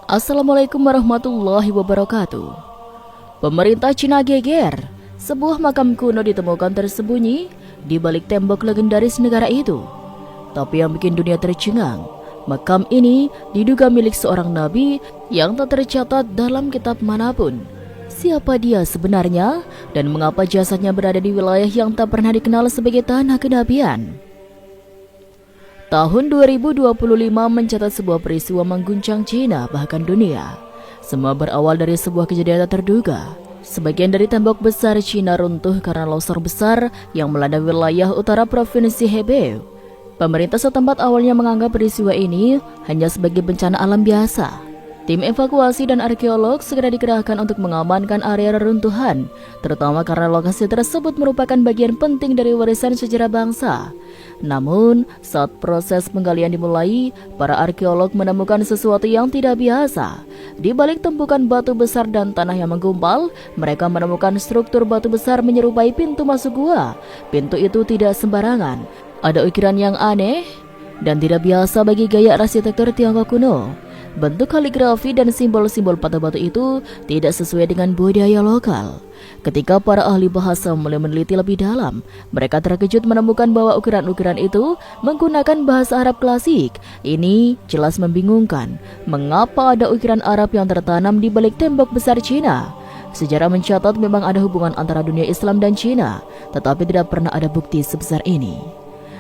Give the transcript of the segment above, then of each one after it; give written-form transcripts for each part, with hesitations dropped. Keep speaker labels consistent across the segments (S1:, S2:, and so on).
S1: Assalamualaikum warahmatullahi wabarakatuh. Pemerintah Cina geger. Sebuah makam kuno ditemukan tersembunyi di balik tembok legendaris negara itu. Tapi yang bikin dunia tercengang, makam ini diduga milik seorang nabi yang tak tercatat dalam kitab manapun. Siapa dia sebenarnya dan mengapa jasadnya berada di wilayah yang tak pernah dikenal sebagai tanah kenabian? Tahun 2025 mencatat sebuah peristiwa mengguncang Cina bahkan dunia. Semua berawal dari sebuah kejadian tak terduga. Sebagian dari tembok besar Cina runtuh karena longsor besar yang melanda wilayah utara provinsi Hebei. Pemerintah setempat awalnya menganggap peristiwa ini hanya sebagai bencana alam biasa. Tim evakuasi dan arkeolog segera dikerahkan untuk mengamankan area reruntuhan, terutama karena lokasi tersebut merupakan bagian penting dari warisan sejarah bangsa. Namun, saat proses penggalian dimulai, para arkeolog menemukan sesuatu yang tidak biasa. Di balik tumpukan batu besar dan tanah yang menggumpal, mereka menemukan struktur batu besar menyerupai pintu masuk gua. Pintu itu tidak sembarangan. Ada ukiran yang aneh dan tidak biasa bagi gaya arsitektur Tiongkok kuno. Bentuk kaligrafi dan simbol-simbol pada batu itu tidak sesuai dengan budaya lokal. Ketika para ahli bahasa mulai meneliti lebih dalam, mereka terkejut menemukan bahwa ukiran-ukiran itu menggunakan bahasa Arab klasik. Ini jelas membingungkan. Mengapa ada ukiran Arab yang tertanam di balik tembok besar Cina? Sejarah mencatat memang ada hubungan antara dunia Islam dan Cina, tetapi tidak pernah ada bukti sebesar ini.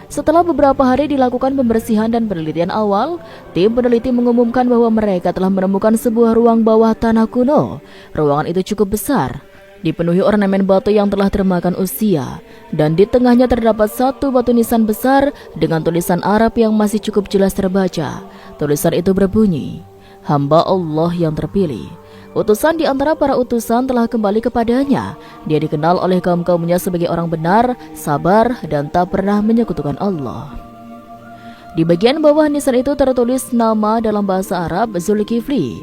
S1: Setelah beberapa hari dilakukan pembersihan dan penelitian awal, tim peneliti mengumumkan bahwa mereka telah menemukan sebuah ruang bawah tanah kuno. Ruangan itu cukup besar, dipenuhi ornamen batu yang telah termakan usia, dan di tengahnya terdapat satu batu nisan besar dengan tulisan Arab yang masih cukup jelas terbaca. Tulisan itu berbunyi, "Hamba Allah yang terpilih. Utusan di antara para utusan telah kembali kepadanya. Dia dikenal oleh kaum-kaumnya sebagai orang benar, sabar, dan tak pernah menyekutukan Allah." Di bagian bawah nisan itu tertulis nama dalam bahasa Arab Zulkifli.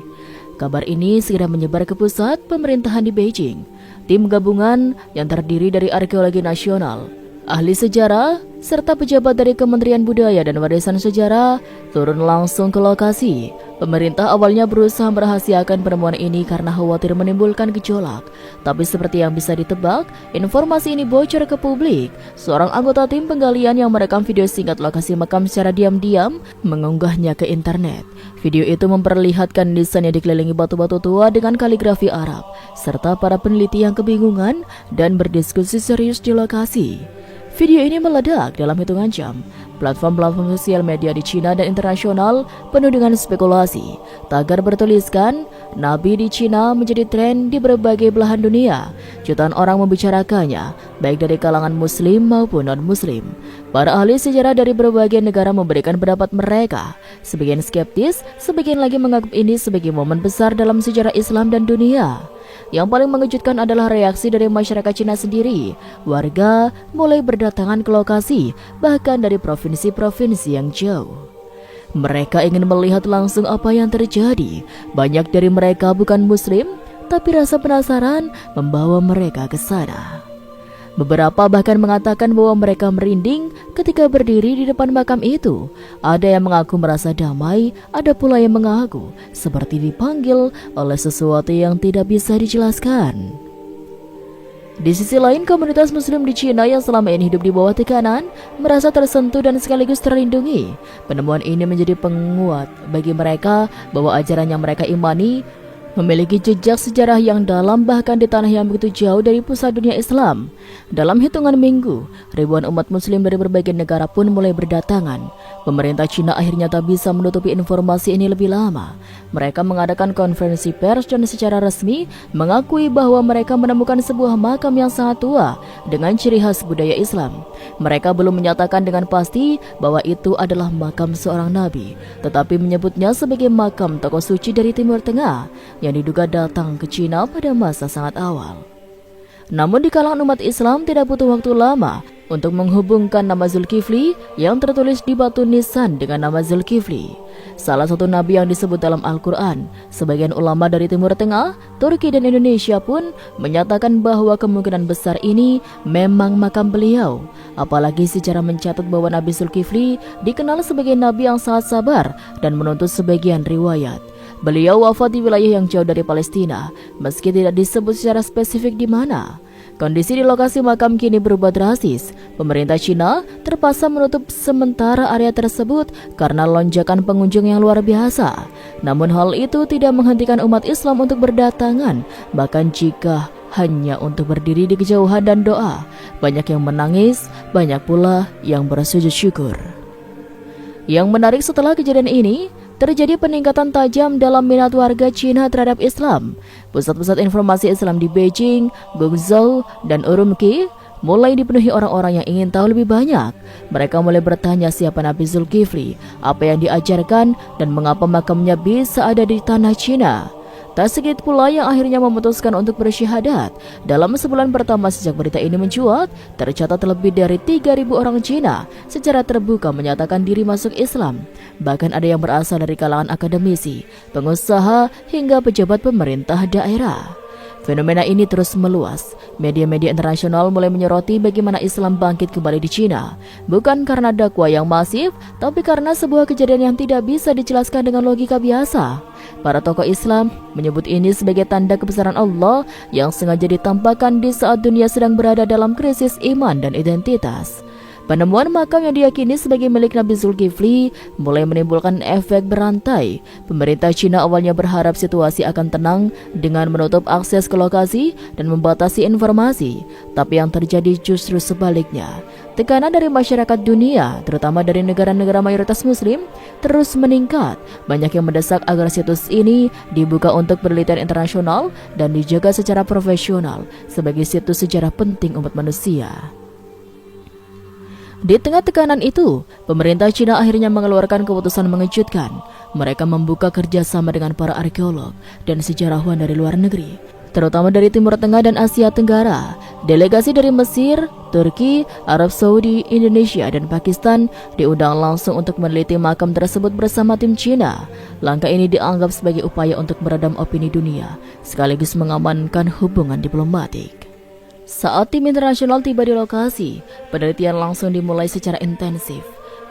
S1: Kabar ini segera menyebar ke pusat pemerintahan di Beijing. Tim gabungan yang terdiri dari arkeologi nasional, ahli sejarah, serta pejabat dari Kementerian Budaya dan Warisan Sejarah turun langsung ke lokasi. Pemerintah awalnya berusaha merahasiakan penemuan ini karena khawatir menimbulkan gejolak. Tapi seperti yang bisa ditebak, informasi ini bocor ke publik. Seorang anggota tim penggalian yang merekam video singkat lokasi makam secara diam-diam mengunggahnya ke internet. Video itu memperlihatkan nisan yang dikelilingi batu-batu tua dengan kaligrafi Arab, serta para peneliti yang kebingungan dan berdiskusi serius di lokasi. Video ini meledak dalam hitungan jam. Platform-platform sosial media di Cina dan internasional penuh dengan spekulasi. Tagar bertuliskan, Nabi di Cina menjadi tren di berbagai belahan dunia. Jutaan orang membicarakannya, baik dari kalangan muslim maupun non-muslim. Para ahli sejarah dari berbagai negara memberikan pendapat mereka. Sebagian skeptis, sebagian lagi menganggap ini sebagai momen besar dalam sejarah Islam dan dunia. Yang paling mengejutkan adalah reaksi dari masyarakat Cina sendiri. Warga mulai berdatangan ke lokasi, bahkan dari provinsi-provinsi yang jauh. Mereka ingin melihat langsung apa yang terjadi. Banyak dari mereka bukan muslim, tapi rasa penasaran membawa mereka ke sana. Beberapa bahkan mengatakan bahwa mereka merinding ketika berdiri di depan makam itu. Ada yang mengaku merasa damai, ada pula yang mengaku seperti dipanggil oleh sesuatu yang tidak bisa dijelaskan. Di sisi lain, komunitas muslim di Cina yang selama ini hidup di bawah tekanan merasa tersentuh dan sekaligus terlindungi. Penemuan ini menjadi penguat bagi mereka bahwa ajaran yang mereka imani memiliki jejak sejarah yang dalam bahkan di tanah yang begitu jauh dari pusat dunia Islam. Dalam hitungan minggu, ribuan umat muslim dari berbagai negara pun mulai berdatangan. Pemerintah Cina akhirnya tak bisa menutupi informasi ini lebih lama. Mereka mengadakan konferensi pers dan secara resmi mengakui bahwa mereka menemukan sebuah makam yang sangat tua dengan ciri khas budaya Islam. Mereka belum menyatakan dengan pasti bahwa itu adalah makam seorang nabi, tetapi menyebutnya sebagai makam tokoh suci dari Timur Tengah yang diduga datang ke Cina pada masa sangat awal. Namun di kalangan umat Islam tidak butuh waktu lama untuk menghubungkan nama Zulkifli yang tertulis di batu nisan dengan nama Zulkifli, salah satu nabi yang disebut dalam Al-Quran. Sebagian ulama dari Timur Tengah, Turki dan Indonesia pun menyatakan bahwa kemungkinan besar ini memang makam beliau. Apalagi sejarah mencatat bahwa Nabi Zulkifli dikenal sebagai nabi yang sangat sabar dan menuntut sebagian riwayat. Beliau wafat di wilayah yang jauh dari Palestina, meski tidak disebut secara spesifik di mana. Kondisi di lokasi makam kini berubah drastis. Pemerintah Cina terpaksa menutup sementara area tersebut karena lonjakan pengunjung yang luar biasa. Namun hal itu tidak menghentikan umat Islam untuk berdatangan, bahkan jika hanya untuk berdiri di kejauhan dan doa. Banyak yang menangis, banyak pula yang bersujud syukur. Yang menarik setelah kejadian ini, terjadi peningkatan tajam dalam minat warga Cina terhadap Islam. Pusat-pusat informasi Islam di Beijing, Guangzhou, dan Urumqi mulai dipenuhi orang-orang yang ingin tahu lebih banyak. Mereka mulai bertanya siapa Nabi Zulkifli, apa yang diajarkan, dan mengapa makamnya bisa ada di tanah Cina. Tak sedikit pula yang akhirnya memutuskan untuk bersyahadat. Dalam sebulan pertama sejak berita ini mencuat, tercatat lebih dari 3.000 orang Cina secara terbuka menyatakan diri masuk Islam. Bahkan ada yang berasal dari kalangan akademisi, pengusaha, hingga pejabat pemerintah daerah. Fenomena ini terus meluas. Media-media internasional mulai menyoroti bagaimana Islam bangkit kembali di Cina. Bukan karena dakwah yang masif, tapi karena sebuah kejadian yang tidak bisa dijelaskan dengan logika biasa. Para tokoh Islam menyebut ini sebagai tanda kebesaran Allah yang sengaja ditampakkan di saat dunia sedang berada dalam krisis iman dan identitas. Penemuan makam yang diyakini sebagai milik Nabi Zulkifli mulai menimbulkan efek berantai. Pemerintah Cina awalnya berharap situasi akan tenang dengan menutup akses ke lokasi dan membatasi informasi. Tapi yang terjadi justru sebaliknya. Tekanan dari masyarakat dunia, terutama dari negara-negara mayoritas muslim, terus meningkat. Banyak yang mendesak agar situs ini dibuka untuk penelitian internasional dan dijaga secara profesional sebagai situs sejarah penting umat manusia. Di tengah tekanan itu, pemerintah Cina akhirnya mengeluarkan keputusan mengejutkan. Mereka membuka kerjasama dengan para arkeolog dan sejarawan dari luar negeri, terutama dari Timur Tengah dan Asia Tenggara. Delegasi dari Mesir, Turki, Arab Saudi, Indonesia, dan Pakistan diundang langsung untuk meneliti makam tersebut bersama tim Cina. Langkah ini dianggap sebagai upaya untuk meredam opini dunia, sekaligus mengamankan hubungan diplomatik. Saat tim internasional tiba di lokasi, penelitian langsung dimulai secara intensif.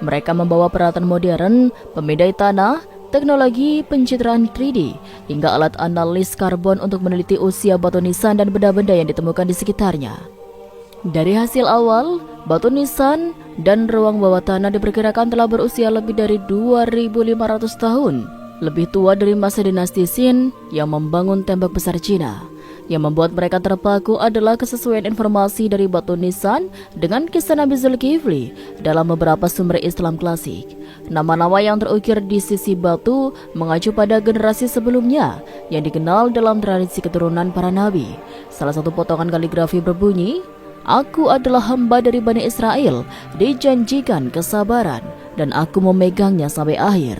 S1: Mereka membawa peralatan modern, pemindai tanah, teknologi pencitraan 3D, hingga alat analis karbon untuk meneliti usia batu nisan dan benda-benda yang ditemukan di sekitarnya. Dari hasil awal, batu nisan dan ruang bawah tanah diperkirakan telah berusia lebih dari 2.500 tahun, lebih tua dari masa dinasti Qin yang membangun tembok besar Cina. Yang membuat mereka terpaku adalah kesesuaian informasi dari batu nisan dengan kisah Nabi Zulkifli dalam beberapa sumber Islam klasik. Nama-nama yang terukir di sisi batu mengacu pada generasi sebelumnya yang dikenal dalam tradisi keturunan para nabi. Salah satu potongan kaligrafi berbunyi, "Aku adalah hamba dari Bani Israel, dijanjikan kesabaran, dan aku memegangnya sampai akhir."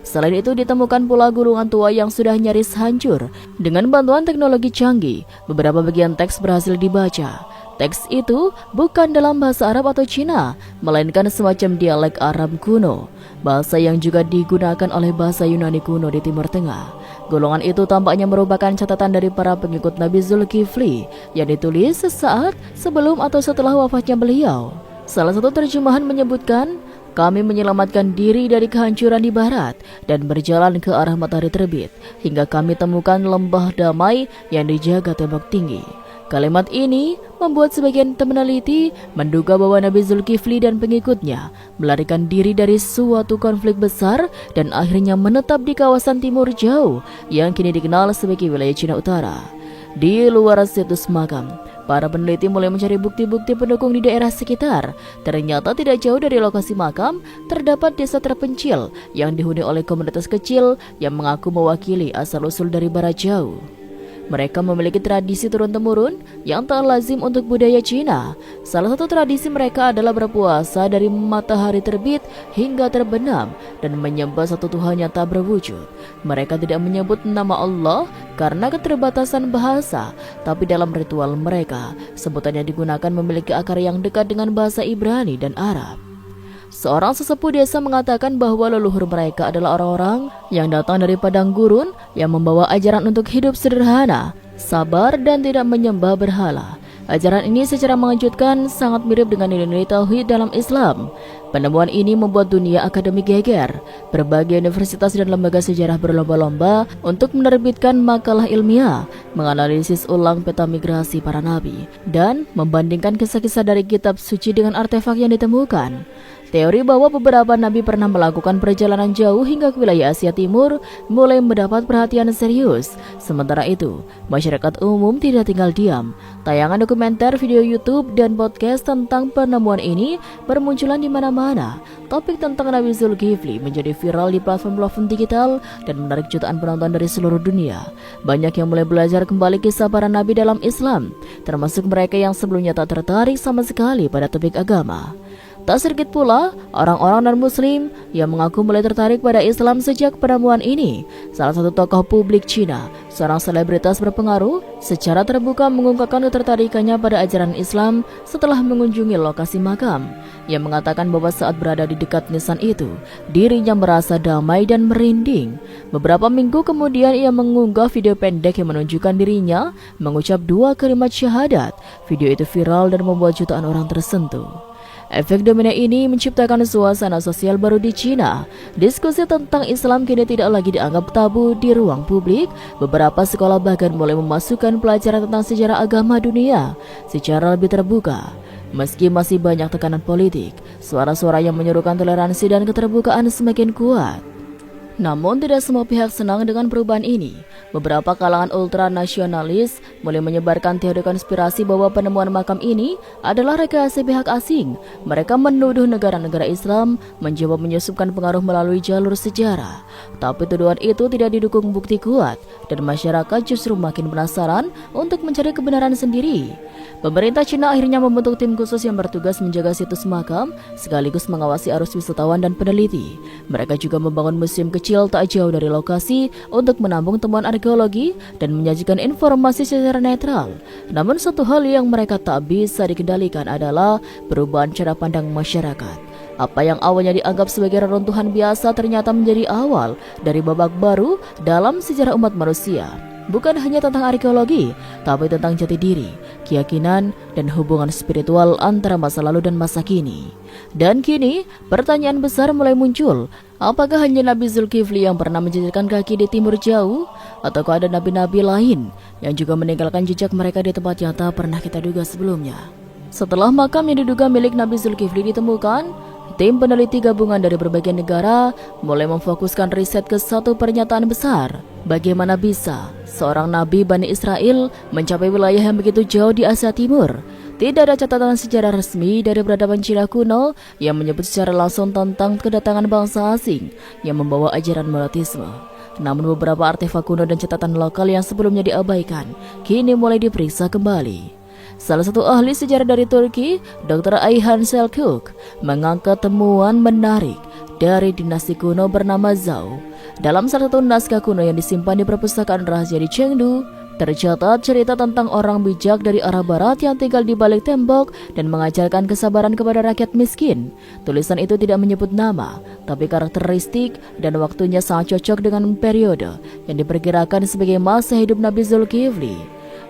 S1: Selain itu ditemukan pula gulungan tua yang sudah nyaris hancur. Dengan bantuan teknologi canggih, beberapa bagian teks berhasil dibaca. Teks itu bukan dalam bahasa Arab atau Cina, melainkan semacam dialek Arab kuno, bahasa yang juga digunakan oleh bahasa Yunani kuno di Timur Tengah. Golongan itu tampaknya merupakan catatan dari para pengikut Nabi Zulkifli yang ditulis sesaat sebelum atau setelah wafatnya beliau. Salah satu terjemahan menyebutkan, "Kami menyelamatkan diri dari kehancuran di barat dan berjalan ke arah matahari terbit hingga kami temukan lembah damai yang dijaga tembok tinggi." Kalimat ini membuat sebagian peneliti menduga bahwa Nabi Zulkifli dan pengikutnya melarikan diri dari suatu konflik besar dan akhirnya menetap di kawasan timur jauh yang kini dikenal sebagai wilayah Cina Utara. Di luar situs makam, para peneliti mulai mencari bukti-bukti pendukung di daerah sekitar. Ternyata tidak jauh dari lokasi makam, terdapat desa terpencil yang dihuni oleh komunitas kecil yang mengaku mewakili asal-usul dari barat jauh. Mereka memiliki tradisi turun-temurun yang tak lazim untuk budaya Cina. Salah satu tradisi mereka adalah berpuasa dari matahari terbit hingga terbenam dan menyembah satu Tuhan yang tak berwujud. Mereka tidak menyebut nama Allah karena keterbatasan bahasa, tapi dalam ritual mereka, sebutan yang digunakan memiliki akar yang dekat dengan bahasa Ibrani dan Arab. Seorang sesepuh desa mengatakan bahwa leluhur mereka adalah orang-orang yang datang dari padang gurun yang membawa ajaran untuk hidup sederhana, sabar, dan tidak menyembah berhala. Ajaran ini secara mengejutkan sangat mirip dengan nilai-nilai tauhid dalam Islam. Penemuan ini membuat dunia akademik geger. Berbagai universitas dan lembaga sejarah berlomba-lomba untuk menerbitkan makalah ilmiah, menganalisis ulang peta migrasi para nabi, dan membandingkan kisah-kisah dari kitab suci dengan artefak yang ditemukan. Teori bahwa beberapa nabi pernah melakukan perjalanan jauh hingga ke wilayah Asia Timur mulai mendapat perhatian serius. Sementara itu, masyarakat umum tidak tinggal diam. Tayangan dokumenter, video YouTube, dan podcast tentang penemuan ini bermunculan di mana-mana. Topik tentang Nabi Zulkifli menjadi viral di platform digital dan menarik jutaan penonton dari seluruh dunia. Banyak yang mulai belajar kembali kisah para nabi dalam Islam, termasuk mereka yang sebelumnya tak tertarik sama sekali pada topik agama. Tak sedikit pula orang-orang non-muslim yang mengaku mulai tertarik pada Islam sejak penemuan ini. Salah satu tokoh publik Cina, seorang selebritas berpengaruh, secara terbuka mengungkapkan ketertarikannya pada ajaran Islam setelah mengunjungi lokasi makam. Ia mengatakan bahwa saat berada di dekat nisan itu, dirinya merasa damai dan merinding. Beberapa minggu kemudian ia mengunggah video pendek yang menunjukkan dirinya mengucap 2 kalimat syahadat. Video itu viral dan membuat jutaan orang tersentuh. Efek domino ini menciptakan suasana sosial baru di Cina. Diskusi tentang Islam kini tidak lagi dianggap tabu di ruang publik. Beberapa sekolah bahkan mulai memasukkan pelajaran tentang sejarah agama dunia secara lebih terbuka. Meski masih banyak tekanan politik, suara-suara yang menyerukan toleransi dan keterbukaan semakin kuat. Namun tidak semua pihak senang dengan perubahan ini. Beberapa kalangan ultranasionalis mulai menyebarkan teori konspirasi bahwa penemuan makam ini adalah rekayasa pihak asing. Mereka menuduh negara-negara Islam mencoba menyusupkan pengaruh melalui jalur sejarah. Tapi tuduhan itu tidak didukung bukti kuat dan masyarakat justru makin penasaran untuk mencari kebenaran sendiri. Pemerintah Cina akhirnya membentuk tim khusus yang bertugas menjaga situs makam sekaligus mengawasi arus wisatawan dan peneliti. Mereka juga membangun museum kecil tak jauh dari lokasi untuk menampung temuan arkeologi dan menyajikan informasi secara netral. Namun satu hal yang mereka tak bisa dikendalikan adalah perubahan cara pandang masyarakat. Apa yang awalnya dianggap sebagai reruntuhan biasa ternyata menjadi awal dari babak baru dalam sejarah umat manusia. Bukan hanya tentang arkeologi, tapi tentang jati diri, keyakinan, dan hubungan spiritual antara masa lalu dan masa kini. Dan kini, pertanyaan besar mulai muncul. Apakah hanya Nabi Zulkifli yang pernah menjejakkan kaki di timur jauh? Ataukah ada nabi-nabi lain yang juga meninggalkan jejak mereka di tempat yang tak pernah kita duga sebelumnya? Setelah makam yang diduga milik Nabi Zulkifli ditemukan, tim peneliti gabungan dari berbagai negara mulai memfokuskan riset ke satu pernyataan besar. Bagaimana bisa seorang nabi Bani Israel mencapai wilayah yang begitu jauh di Asia Timur? Tidak ada catatan sejarah resmi dari peradaban Cina kuno yang menyebut secara langsung tentang kedatangan bangsa asing yang membawa ajaran monoteisme. Namun beberapa artefak kuno dan catatan lokal yang sebelumnya diabaikan kini mulai diperiksa kembali. Salah satu ahli sejarah dari Turki, Dr. Ayhan Selçuk, mengangkat temuan menarik dari dinasti kuno bernama Zhou. Dalam salah satu naskah kuno yang disimpan di perpustakaan rahasia di Chengdu, tercatat cerita tentang orang bijak dari arah barat yang tinggal di balik tembok dan mengajarkan kesabaran kepada rakyat miskin. Tulisan itu tidak menyebut nama, tapi karakteristik dan waktunya sangat cocok dengan periode yang diperkirakan sebagai masa hidup Nabi Zulkifli.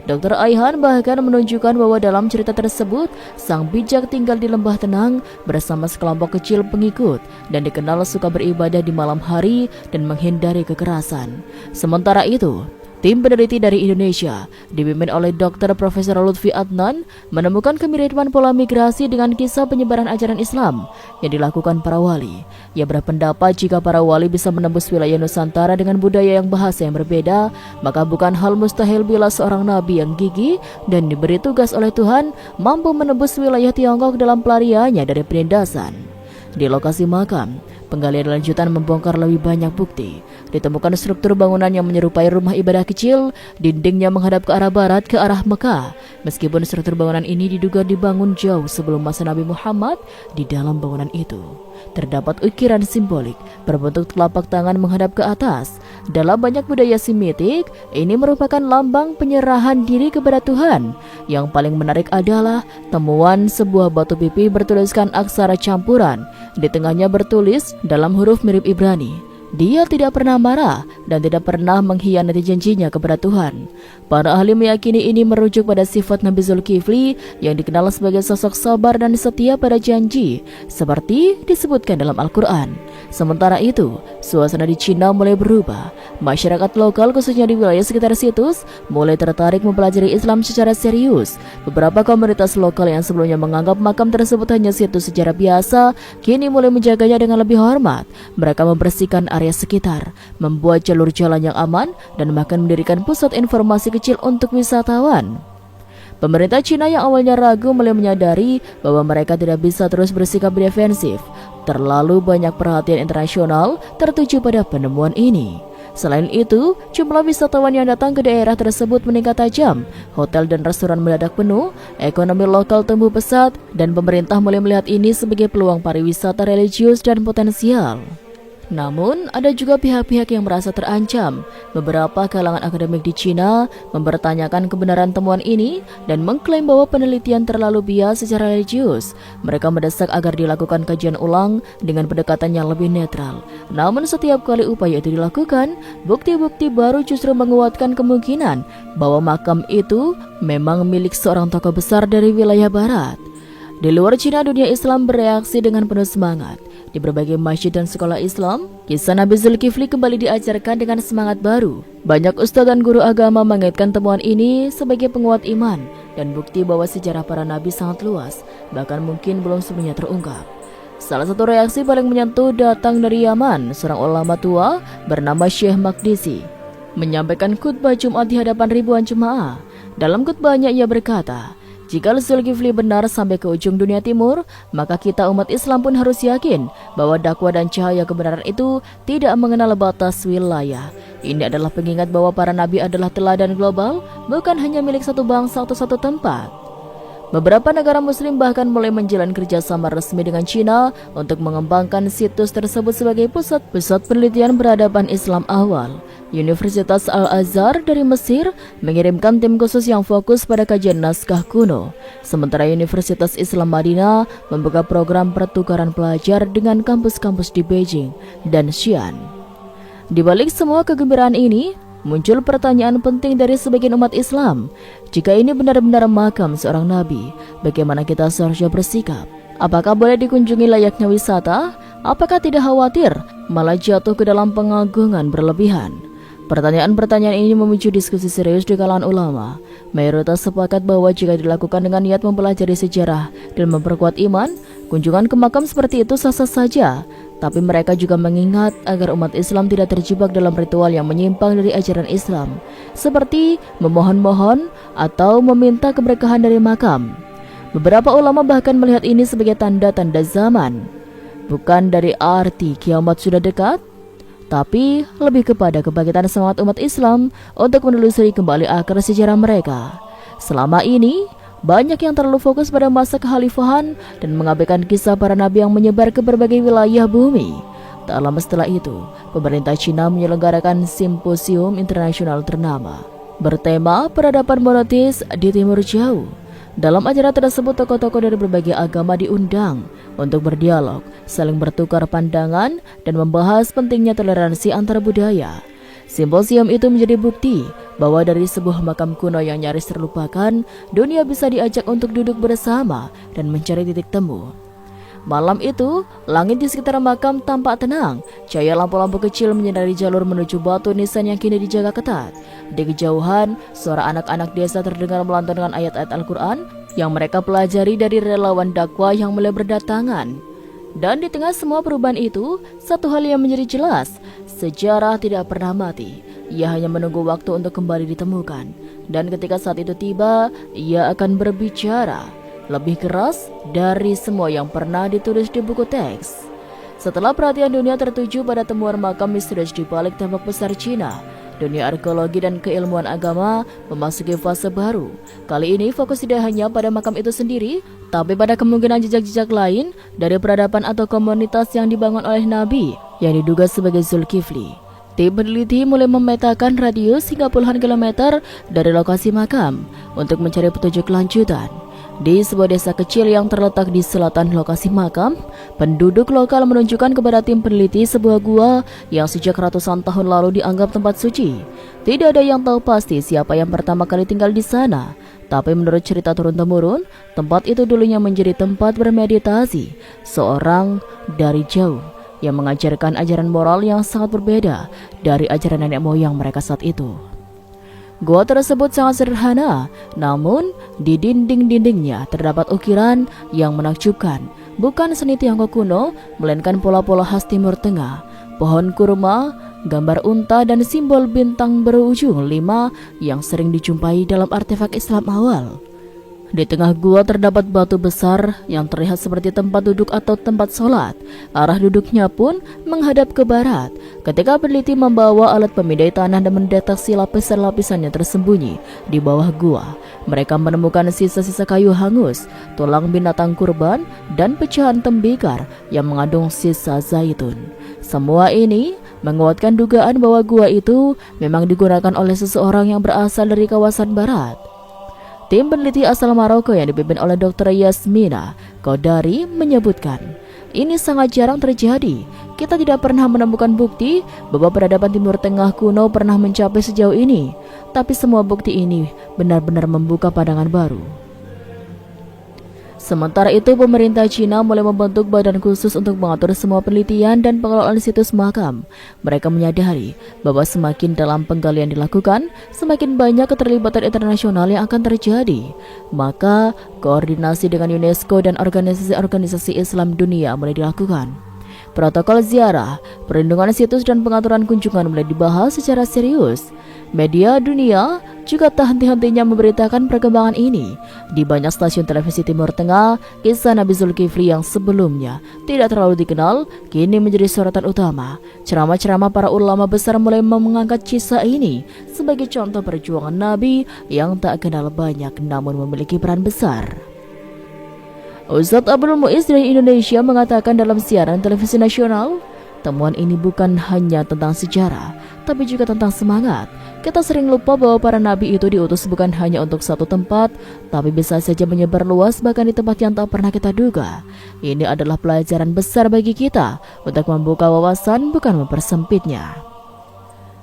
S1: Dr. Ayhan bahkan menunjukkan bahwa dalam cerita tersebut, sang bijak tinggal di lembah tenang bersama sekelompok kecil pengikut dan dikenal suka beribadah di malam hari dan menghindari kekerasan. Sementara itu, tim peneliti dari Indonesia, dipimpin oleh Dr. Profesor Lutfi Adnan, menemukan kemiripan pola migrasi dengan kisah penyebaran ajaran Islam yang dilakukan para wali. Ia berpendapat jika para wali bisa menembus wilayah Nusantara dengan budaya yang bahasa yang berbeda, maka bukan hal mustahil bila seorang nabi yang gigih dan diberi tugas oleh Tuhan mampu menembus wilayah Tiongkok dalam pelariannya dari penindasan. Di lokasi makam, penggalian lanjutan membongkar lebih banyak bukti. Ditemukan struktur bangunan yang menyerupai rumah ibadah kecil, dindingnya menghadap ke arah barat ke arah Mekah. Meskipun struktur bangunan ini diduga dibangun jauh sebelum masa Nabi Muhammad, di dalam bangunan itu terdapat ukiran simbolik berbentuk telapak tangan menghadap ke atas. Dalam banyak budaya Semitik, ini merupakan lambang penyerahan diri kepada Tuhan. Yang paling menarik adalah temuan sebuah batu pipi bertuliskan aksara campuran. Di tengahnya bertulis dalam huruf mirip Ibrani, Dia tidak pernah marah dan tidak pernah mengkhianati janjinya kepada Tuhan. Para ahli meyakini ini merujuk pada sifat Nabi Zulkifli yang dikenal sebagai sosok sabar dan setia pada janji, seperti disebutkan dalam Al-Quran. Sementara itu, suasana di Cina mulai berubah. Masyarakat lokal khususnya di wilayah sekitar situs mulai tertarik mempelajari Islam secara serius. Beberapa komunitas lokal yang sebelumnya menganggap makam tersebut hanya situs sejarah biasa, kini mulai menjaganya dengan lebih hormat. Mereka membersihkan area sekitar, membuat jalur jalan yang aman, dan bahkan mendirikan pusat informasi kecil untuk wisatawan. Pemerintah Cina yang awalnya ragu mulai menyadari bahwa mereka tidak bisa terus bersikap defensif. Terlalu banyak perhatian internasional tertuju pada penemuan ini. Selain itu, jumlah wisatawan yang datang ke daerah tersebut meningkat tajam. Hotel dan restoran mendadak penuh, ekonomi lokal tumbuh pesat, dan pemerintah mulai melihat ini sebagai peluang pariwisata religius dan potensial. Namun, ada juga pihak-pihak yang merasa terancam. Beberapa kalangan akademik di Cina mempertanyakan kebenaran temuan ini dan mengklaim bahwa penelitian terlalu bias secara religius. Mereka mendesak agar dilakukan kajian ulang dengan pendekatan yang lebih netral. Namun setiap kali upaya itu dilakukan, bukti-bukti baru justru menguatkan kemungkinan bahwa makam itu memang milik seorang tokoh besar dari wilayah barat. Di luar Cina, dunia Islam bereaksi dengan penuh semangat. Di berbagai masjid dan sekolah Islam, kisah Nabi Zulkifli kembali diajarkan dengan semangat baru. Banyak ustadz dan guru agama mengaitkan temuan ini sebagai penguat iman dan bukti bahwa sejarah para nabi sangat luas, bahkan mungkin belum sepenuhnya terungkap. Salah satu reaksi paling menyentuh datang dari Yaman. Seorang ulama tua bernama Syekh Makdisi menyampaikan khutbah Jumat di hadapan ribuan jemaah. Dalam khutbahnya ia berkata, "Jika Zulkifli benar sampai ke ujung dunia timur, maka kita umat Islam pun harus yakin bahwa dakwah dan cahaya kebenaran itu tidak mengenal batas wilayah. Ini adalah pengingat bahwa para nabi adalah teladan global, bukan hanya milik satu bangsa atau satu tempat." Beberapa negara muslim bahkan mulai menjalin kerjasama resmi dengan Cina untuk mengembangkan situs tersebut sebagai pusat penelitian peradaban Islam awal. Universitas Al-Azhar dari Mesir mengirimkan tim khusus yang fokus pada kajian naskah kuno. Sementara Universitas Islam Madinah membuka program pertukaran pelajar dengan kampus-kampus di Beijing dan Xi'an. Di balik semua kegembiraan ini, muncul pertanyaan penting dari sebagian umat Islam. Jika ini benar-benar makam seorang nabi, bagaimana kita seharusnya bersikap? Apakah boleh dikunjungi layaknya wisata? Apakah tidak khawatir malah jatuh ke dalam pengagungan berlebihan? Pertanyaan-pertanyaan ini memicu diskusi serius di kalangan ulama. Mayoritas sepakat bahwa jika dilakukan dengan niat mempelajari sejarah dan memperkuat iman, kunjungan ke makam seperti itu sah-sah saja. Tapi mereka juga mengingat agar umat Islam tidak terjebak dalam ritual yang menyimpang dari ajaran Islam, seperti memohon-mohon atau meminta keberkahan dari makam. Beberapa ulama bahkan melihat ini sebagai tanda-tanda zaman, bukan dari arti kiamat sudah dekat, tapi lebih kepada kebangkitan semangat umat Islam untuk menelusuri kembali akar sejarah mereka. Selama ini, banyak yang terlalu fokus pada masa kekhalifahan dan mengabaikan kisah para nabi yang menyebar ke berbagai wilayah bumi. Tak lama setelah itu, pemerintah Cina menyelenggarakan simposium internasional ternama bertema peradaban monoteis di Timur Jauh. Dalam acara tersebut, tokoh-tokoh dari berbagai agama diundang untuk berdialog, saling bertukar pandangan, dan membahas pentingnya toleransi antar budaya. Simposium itu menjadi bukti bahwa dari sebuah makam kuno yang nyaris terlupakan, dunia bisa diajak untuk duduk bersama dan mencari titik temu. Malam itu, langit di sekitar makam tampak tenang. Cahaya lampu-lampu kecil menyinari jalur menuju batu nisan yang kini dijaga ketat. Di kejauhan, suara anak-anak desa terdengar melantunkan ayat-ayat Al-Quran yang mereka pelajari dari relawan dakwah yang mulai berdatangan. Dan di tengah semua perubahan itu, satu hal yang menjadi jelas, sejarah tidak pernah mati. Ia hanya menunggu waktu untuk kembali ditemukan. Dan ketika saat itu tiba, ia akan berbicara lebih keras dari semua yang pernah ditulis di buku teks. Setelah perhatian dunia tertuju pada temuan makam misterius di balik tembok besar Cina, dunia arkeologi dan keilmuan agama memasuki fase baru. Kali ini fokus tidak hanya pada makam itu sendiri, tapi pada kemungkinan jejak-jejak lain dari peradaban atau komunitas yang dibangun oleh Nabi yang diduga sebagai Zulkifli. Tim peneliti mulai memetakan radius hingga puluhan kilometer dari lokasi makam untuk mencari petunjuk lanjutan. Di sebuah desa kecil yang terletak di selatan lokasi makam, penduduk lokal menunjukkan kepada tim peneliti sebuah gua yang sejak ratusan tahun lalu dianggap tempat suci. Tidak ada yang tahu pasti siapa yang pertama kali tinggal di sana, tapi menurut cerita turun-temurun, tempat itu dulunya menjadi tempat bermeditasi seorang dari jauh yang mengajarkan ajaran moral yang sangat berbeda dari ajaran nenek moyang mereka saat itu. Gua tersebut sangat sederhana, namun di dinding-dindingnya terdapat ukiran yang menakjubkan. Bukan seni Tiongkok kuno, melainkan pola-pola khas Timur Tengah. Pohon kurma, gambar unta, dan simbol bintang berujung 5 yang sering dijumpai dalam artefak Islam awal. Di tengah gua terdapat batu besar yang terlihat seperti tempat duduk atau tempat sholat. Arah duduknya pun menghadap ke barat. Ketika peneliti membawa alat pemindai tanah dan mendeteksi lapisan-lapisan yang tersembunyi di bawah gua, mereka menemukan sisa-sisa kayu hangus, tulang binatang kurban, dan pecahan tembikar yang mengandung sisa zaitun. Semua ini menguatkan dugaan bahwa gua itu memang digunakan oleh seseorang yang berasal dari kawasan barat. Tim peneliti asal Maroko yang dipimpin oleh Dr. Yasmina Kodari menyebutkan, ini sangat jarang terjadi. Kita tidak pernah menemukan bukti bahwa peradaban Timur Tengah kuno pernah mencapai sejauh ini. Tapi semua bukti ini benar-benar membuka pandangan baru. Sementara itu, pemerintah Cina mulai membentuk badan khusus untuk mengatur semua penelitian dan pengelolaan situs makam. Mereka menyadari bahwa semakin dalam penggalian dilakukan, semakin banyak keterlibatan internasional yang akan terjadi. Maka, koordinasi dengan UNESCO dan organisasi-organisasi Islam dunia mulai dilakukan. Protokol ziarah, perlindungan situs, dan pengaturan kunjungan mulai dibahas secara serius. Media dunia juga tak henti-hentinya memberitakan perkembangan ini. Di banyak stasiun televisi Timur Tengah, kisah Nabi Zulkifli yang sebelumnya tidak terlalu dikenal, kini menjadi sorotan utama. Ceramah-ceramah para ulama besar mulai mengangkat kisah ini sebagai contoh perjuangan Nabi yang tak kenal banyak namun memiliki peran besar. Ustadz Abdul Muiz dari Indonesia mengatakan dalam siaran televisi nasional, temuan ini bukan hanya tentang sejarah, tapi juga tentang semangat. Kita sering lupa bahwa para nabi itu diutus bukan hanya untuk satu tempat, tapi bisa saja menyebar luas bahkan di tempat yang tak pernah kita duga. Ini adalah pelajaran besar bagi kita untuk membuka wawasan bukan mempersempitnya.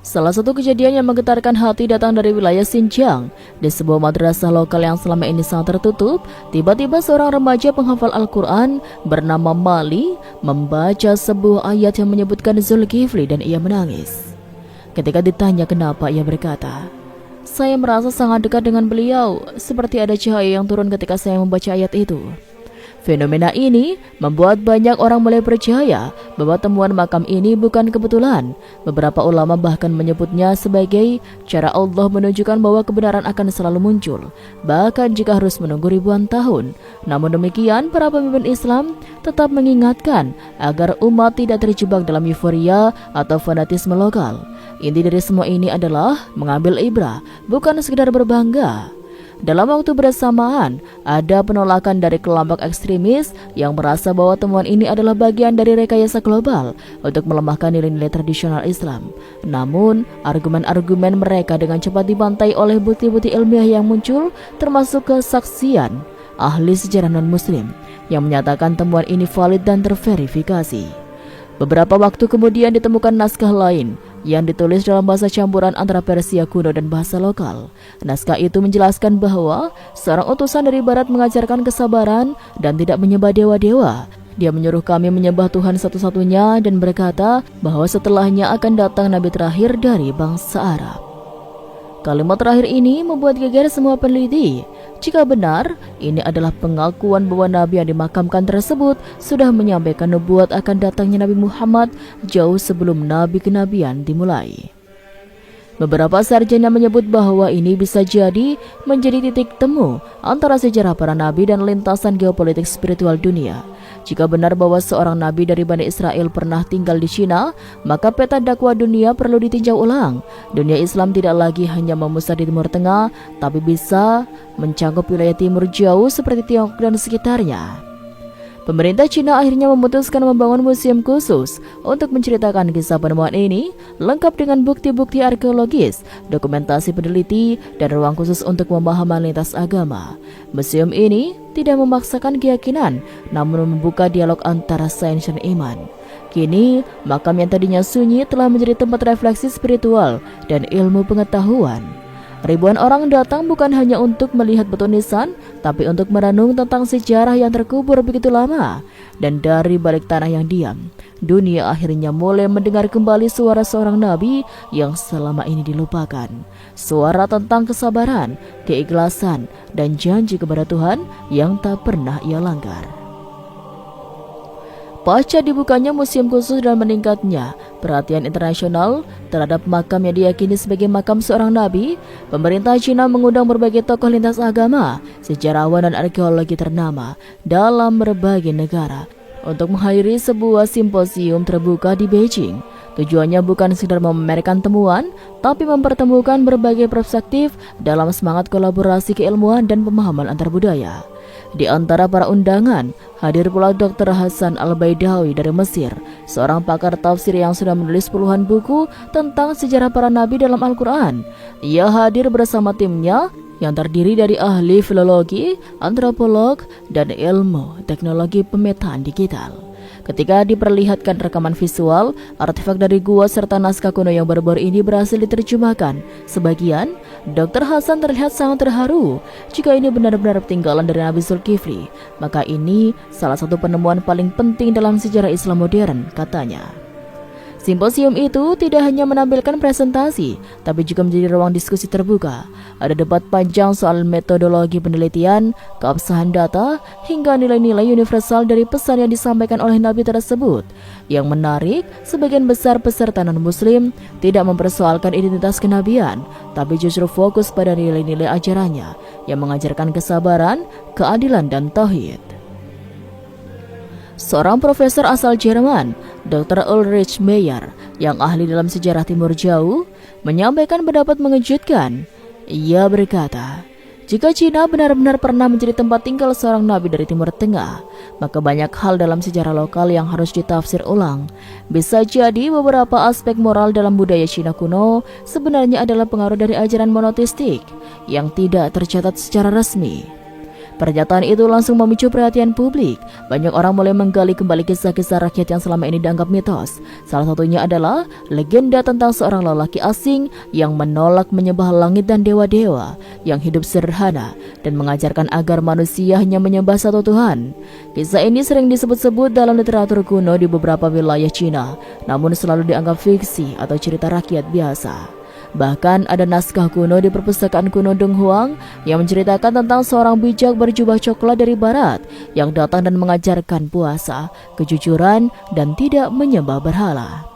S1: Salah satu kejadian yang menggetarkan hati datang dari wilayah Xinjiang. Di sebuah madrasah lokal yang selama ini sangat tertutup, tiba-tiba seorang remaja penghafal Al-Quran bernama Mali membaca sebuah ayat yang menyebutkan Zulkifli dan ia menangis. Ketika ditanya kenapa, ia berkata, "Saya merasa sangat dekat dengan beliau, seperti ada cahaya yang turun ketika saya membaca ayat itu." Fenomena ini membuat banyak orang mulai percaya bahwa temuan makam ini bukan kebetulan. Beberapa ulama bahkan menyebutnya sebagai cara Allah menunjukkan bahwa kebenaran akan selalu muncul, bahkan jika harus menunggu ribuan tahun. Namun demikian, para pemimpin Islam tetap mengingatkan agar umat tidak terjebak dalam euforia atau fanatisme lokal. Inti dari semua ini adalah mengambil ibrah, bukan sekedar berbangga. Dalam waktu bersamaan, ada penolakan dari kelompok ekstremis yang merasa bahwa temuan ini adalah bagian dari rekayasa global untuk melemahkan nilai-nilai tradisional Islam. Namun, argumen-argumen mereka dengan cepat dibantai oleh bukti-bukti ilmiah yang muncul, termasuk kesaksian ahli sejarah non-muslim yang menyatakan temuan ini valid dan terverifikasi. Beberapa waktu kemudian ditemukan naskah lain yang ditulis dalam bahasa campuran antara Persia kuno dan bahasa lokal. Naskah itu menjelaskan bahwa seorang utusan dari barat mengajarkan kesabaran dan tidak menyembah dewa-dewa. Dia menyuruh kami menyembah Tuhan satu-satunya dan berkata bahwa setelahnya akan datang nabi terakhir dari bangsa Arab. Kalimat terakhir ini membuat geger semua peneliti. Jika benar, ini adalah pengakuan bahwa nabi yang dimakamkan tersebut sudah menyampaikan nubuat akan datangnya Nabi Muhammad jauh sebelum nabi kenabian dimulai. Beberapa sarjana menyebut bahwa ini bisa jadi menjadi titik temu antara sejarah para nabi dan lintasan geopolitik spiritual dunia. Jika benar bahwa seorang nabi dari Bani Israel pernah tinggal di Cina, maka peta dakwah dunia perlu ditinjau ulang. Dunia Islam tidak lagi hanya memusat di Timur Tengah, tapi bisa mencakup wilayah timur jauh seperti Tiongkok dan sekitarnya. Pemerintah Cina akhirnya memutuskan membangun museum khusus untuk menceritakan kisah penemuan ini, lengkap dengan bukti-bukti arkeologis, dokumentasi peneliti, dan ruang khusus untuk pemahaman lintas agama. Museum ini tidak memaksakan keyakinan, namun membuka dialog antara sains dan iman. Kini, makam yang tadinya sunyi telah menjadi tempat refleksi spiritual dan ilmu pengetahuan. Ribuan orang datang bukan hanya untuk melihat batu nisan, tapi untuk merenung tentang sejarah yang terkubur begitu lama. Dan dari balik tanah yang diam, dunia akhirnya mulai mendengar kembali suara seorang nabi yang selama ini dilupakan. Suara tentang kesabaran, keikhlasan, dan janji kepada Tuhan yang tak pernah ia langgar. Pasca dibukanya museum khusus dan meningkatnya perhatian internasional terhadap makam yang diyakini sebagai makam seorang nabi, pemerintah Cina mengundang berbagai tokoh lintas agama, sejarawan dan arkeologi ternama dalam berbagai negara untuk menghadiri sebuah simposium terbuka di Beijing. Tujuannya bukan sekedar memamerkan temuan, tapi mempertemukan berbagai perspektif dalam semangat kolaborasi keilmuan dan pemahaman antar budaya. Di antara para undangan, hadir pula Dr. Hasan Al-Baidawi dari Mesir, seorang pakar tafsir yang sudah menulis puluhan buku tentang sejarah para nabi dalam Al-Quran. Ia hadir bersama timnya yang terdiri dari ahli filologi, antropolog, dan ilmu teknologi pemetaan digital. Ketika diperlihatkan rekaman visual, artefak dari gua serta naskah kuno yang berbor ini berhasil diterjemahkan. Sebagian, Dr. Hasan terlihat sangat terharu. Jika ini benar-benar peninggalan dari Nabi Zulkifli, maka ini salah satu penemuan paling penting dalam sejarah Islam modern, katanya. Simposium itu tidak hanya menampilkan presentasi, tapi juga menjadi ruang diskusi terbuka. Ada debat panjang soal metodologi penelitian, keabsahan data, hingga nilai-nilai universal dari pesan yang disampaikan oleh Nabi tersebut. Yang menarik, sebagian besar peserta non-muslim tidak mempersoalkan identitas kenabian, tapi justru fokus pada nilai-nilai ajarannya yang mengajarkan kesabaran, keadilan, dan tauhid. Seorang profesor asal Jerman, Dr. Ulrich Meyer, yang ahli dalam sejarah Timur Jauh, menyampaikan pendapat mengejutkan. Ia berkata, jika Cina benar-benar pernah menjadi tempat tinggal seorang nabi dari Timur Tengah, maka banyak hal dalam sejarah lokal yang harus ditafsir ulang. Bisa jadi beberapa aspek moral dalam budaya Cina kuno sebenarnya adalah pengaruh dari ajaran monoteistik yang tidak tercatat secara resmi. Pernyataan itu langsung memicu perhatian publik. Banyak orang mulai menggali kembali kisah-kisah rakyat yang selama ini dianggap mitos. Salah satunya adalah legenda tentang seorang lelaki asing yang menolak menyembah langit dan dewa-dewa, yang hidup sederhana dan mengajarkan agar manusia hanya menyembah satu Tuhan. Kisah ini sering disebut-sebut dalam literatur kuno di beberapa wilayah Cina, namun selalu dianggap fiksi atau cerita rakyat biasa. Bahkan ada naskah kuno di perpustakaan kuno Dong Huang yang menceritakan tentang seorang bijak berjubah coklat dari barat yang datang dan mengajarkan puasa, kejujuran, dan tidak menyembah berhala.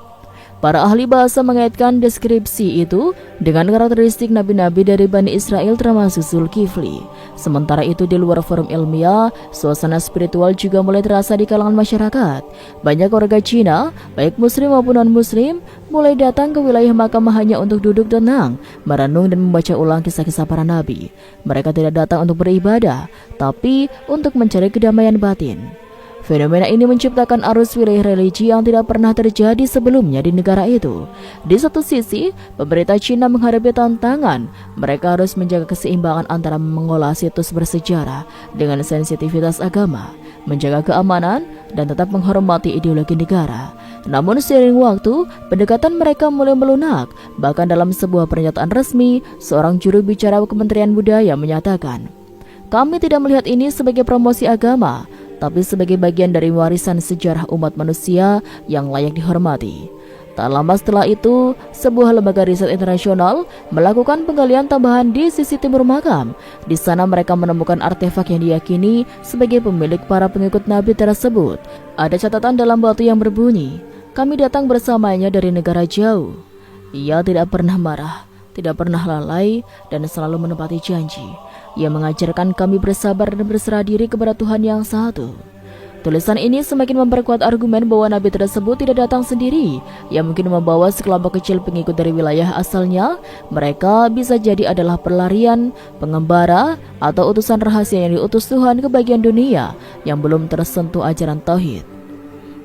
S1: Para ahli bahasa mengaitkan deskripsi itu dengan karakteristik nabi-nabi dari Bani Israel termasuk Zulkifli. Sementara itu di luar forum ilmiah, suasana spiritual juga mulai terasa di kalangan masyarakat. Banyak warga Cina, baik muslim maupun non-muslim, mulai datang ke wilayah makam hanya untuk duduk tenang, merenung dan membaca ulang kisah-kisah para nabi. Mereka tidak datang untuk beribadah, tapi untuk mencari kedamaian batin. Fenomena ini menciptakan arus wilayah religi yang tidak pernah terjadi sebelumnya di negara itu. Di satu sisi, pemerintah Cina menghadapi tantangan. Mereka harus menjaga keseimbangan antara mengolah situs bersejarah dengan sensitivitas agama, menjaga keamanan, dan tetap menghormati ideologi negara. Namun seiring waktu, pendekatan mereka mulai melunak. Bahkan dalam sebuah pernyataan resmi, seorang juru bicara Kementerian Budaya menyatakan, "Kami tidak melihat ini sebagai promosi agama, tapi sebagai bagian dari warisan sejarah umat manusia yang layak dihormati." Tak lama setelah itu, sebuah lembaga riset internasional melakukan penggalian tambahan di sisi timur makam. Di sana mereka menemukan artefak yang diyakini sebagai pemilik para pengikut Nabi tersebut. Ada catatan dalam batu yang berbunyi, "Kami datang bersamanya dari negara jauh." Ia tidak pernah marah, tidak pernah lalai, dan selalu menepati janji. Ia mengajarkan kami bersabar dan berserah diri kepada Tuhan yang satu. Tulisan ini semakin memperkuat argumen bahwa nabi tersebut tidak datang sendiri, yang mungkin membawa sekelompok kecil pengikut dari wilayah asalnya. Mereka bisa jadi adalah pelarian, pengembara, atau utusan rahasia yang diutus Tuhan ke bagian dunia yang belum tersentuh ajaran tauhid.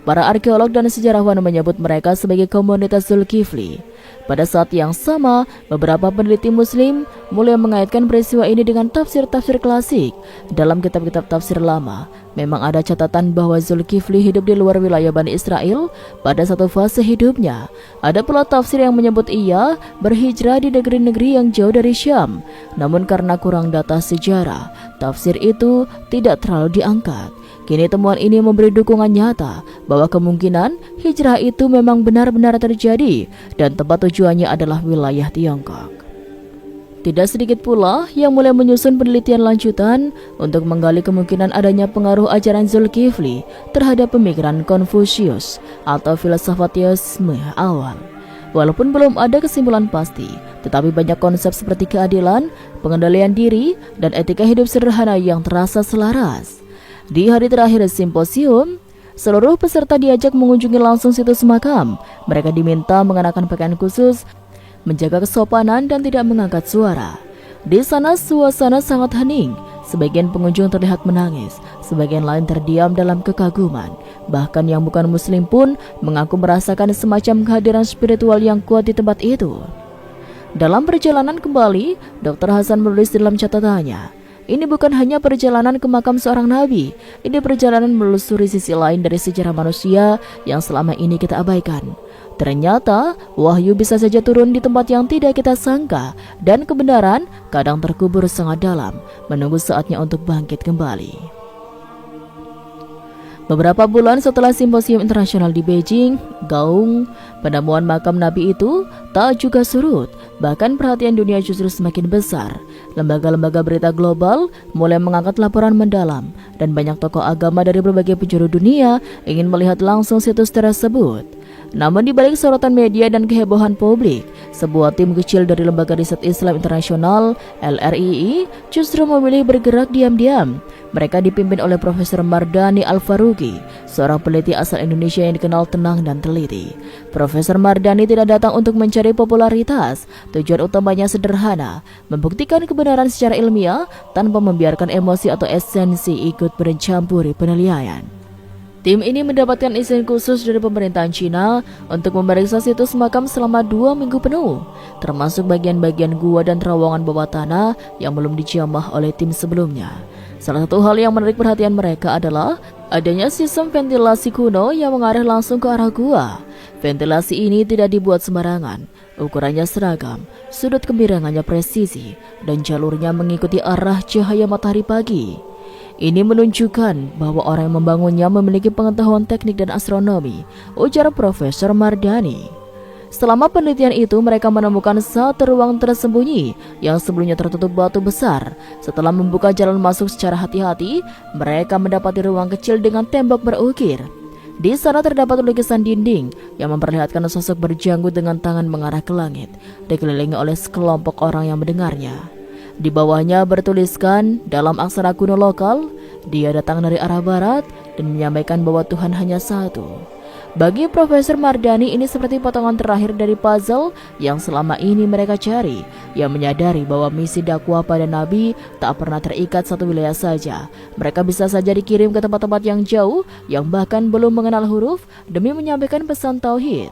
S1: Para arkeolog dan sejarawan menyebut mereka sebagai komunitas Zulkifli. Pada saat yang sama, beberapa peneliti Muslim mulai mengaitkan peristiwa ini dengan tafsir-tafsir klasik. Dalam kitab-kitab tafsir lama, memang ada catatan bahwa Zulkifli hidup di luar wilayah Bani Israel pada satu fase hidupnya. Ada pula tafsir yang menyebut ia berhijrah di negeri-negeri yang jauh dari Syam. Namun karena kurang data sejarah, tafsir itu tidak terlalu diangkat. Kini temuan ini memberi dukungan nyata bahwa kemungkinan hijrah itu memang benar-benar terjadi dan tempat tujuannya adalah wilayah Tiongkok. Tidak sedikit pula yang mulai menyusun penelitian lanjutan untuk menggali kemungkinan adanya pengaruh ajaran Zulkifli terhadap pemikiran Konfusius atau filsafat teisme awal. Walaupun belum ada kesimpulan pasti, tetapi banyak konsep seperti keadilan, pengendalian diri, dan etika hidup sederhana yang terasa selaras. Di hari terakhir simposium, seluruh peserta diajak mengunjungi langsung situs makam. Mereka diminta mengenakan pakaian khusus, menjaga kesopanan, dan tidak mengangkat suara. Di sana suasana sangat hening. Sebagian pengunjung terlihat menangis, sebagian lain terdiam dalam kekaguman. Bahkan yang bukan muslim pun mengaku merasakan semacam kehadiran spiritual yang kuat di tempat itu. Dalam perjalanan kembali, Dr. Hasan menulis dalam catatannya, ini bukan hanya perjalanan ke makam seorang nabi, ini perjalanan menelusuri sisi lain dari sejarah manusia yang selama ini kita abaikan. Ternyata, wahyu bisa saja turun di tempat yang tidak kita sangka, dan kebenaran kadang terkubur sangat dalam, menunggu saatnya untuk bangkit kembali. Beberapa bulan setelah simposium internasional di Beijing, gaung penemuan makam Nabi itu tak juga surut. Bahkan perhatian dunia justru semakin besar. Lembaga-lembaga berita global mulai mengangkat laporan mendalam, dan banyak tokoh agama dari berbagai penjuru dunia ingin melihat langsung situs tersebut. Namun di balik sorotan media dan kehebohan publik, sebuah tim kecil dari Lembaga Riset Islam Internasional (LRII) justru memilih bergerak diam-diam. Mereka dipimpin oleh Profesor Mardani Al-Faruqi, seorang peneliti asal Indonesia yang dikenal tenang dan teliti. Profesor Mardani tidak datang untuk mencari popularitas. Tujuan utamanya sederhana, membuktikan kebenaran secara ilmiah tanpa membiarkan emosi atau esensi ikut bercampuri penilaian. Tim ini mendapatkan izin khusus dari pemerintahan Cina untuk memeriksa situs makam selama 2 minggu penuh, termasuk bagian-bagian gua dan terowongan bawah tanah yang belum dijamah oleh tim sebelumnya. Salah satu hal yang menarik perhatian mereka adalah adanya sistem ventilasi kuno yang mengarah langsung ke arah gua. Ventilasi ini tidak dibuat sembarangan, ukurannya seragam, sudut kemiringannya presisi, dan jalurnya mengikuti arah cahaya matahari pagi. Ini menunjukkan bahwa orang yang membangunnya memiliki pengetahuan teknik dan astronomi, ujar Profesor Mardani. Selama penelitian itu, mereka menemukan satu ruang tersembunyi yang sebelumnya tertutup batu besar. Setelah membuka jalan masuk secara hati-hati, mereka mendapati ruang kecil dengan tembok berukir. Di sana terdapat lukisan dinding yang memperlihatkan sosok berjanggut dengan tangan mengarah ke langit, dikelilingi oleh sekelompok orang yang mendengarnya. Di bawahnya bertuliskan dalam aksara kuno lokal, dia datang dari arah barat dan menyampaikan bahwa Tuhan hanya satu. Bagi Profesor Mardani, ini seperti potongan terakhir dari puzzle yang selama ini mereka cari, yang menyadari bahwa misi dakwah pada Nabi tak pernah terikat satu wilayah saja. Mereka bisa saja dikirim ke tempat-tempat yang jauh, yang bahkan belum mengenal huruf, demi menyampaikan pesan tauhid.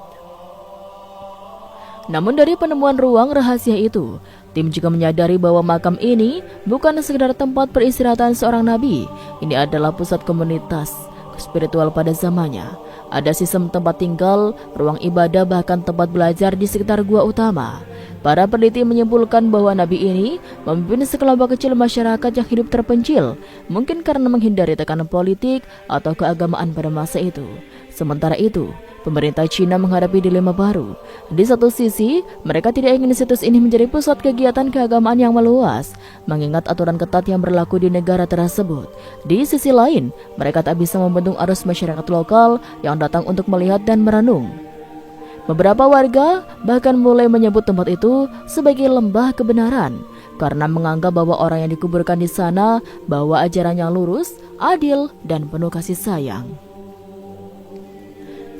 S1: Namun dari penemuan ruang rahasia itu, tim juga menyadari bahwa makam ini bukan sekedar tempat peristirahatan seorang nabi. Ini adalah pusat komunitas spiritual pada zamannya. Ada sistem tempat tinggal, ruang ibadah, bahkan tempat belajar di sekitar gua utama. Para peneliti menyimpulkan bahwa nabi ini memimpin sekelompok kecil masyarakat yang hidup terpencil, mungkin karena menghindari tekanan politik atau keagamaan pada masa itu. Sementara itu, pemerintah Cina menghadapi dilema baru. Di satu sisi, mereka tidak ingin situs ini menjadi pusat kegiatan keagamaan yang meluas, mengingat aturan ketat yang berlaku di negara tersebut. Di sisi lain, mereka tak bisa membendung arus masyarakat lokal yang datang untuk melihat dan merenung. Beberapa warga bahkan mulai menyebut tempat itu sebagai lembah kebenaran, karena menganggap bahwa orang yang dikuburkan di sana bawa ajaran yang lurus, adil, dan penuh kasih sayang.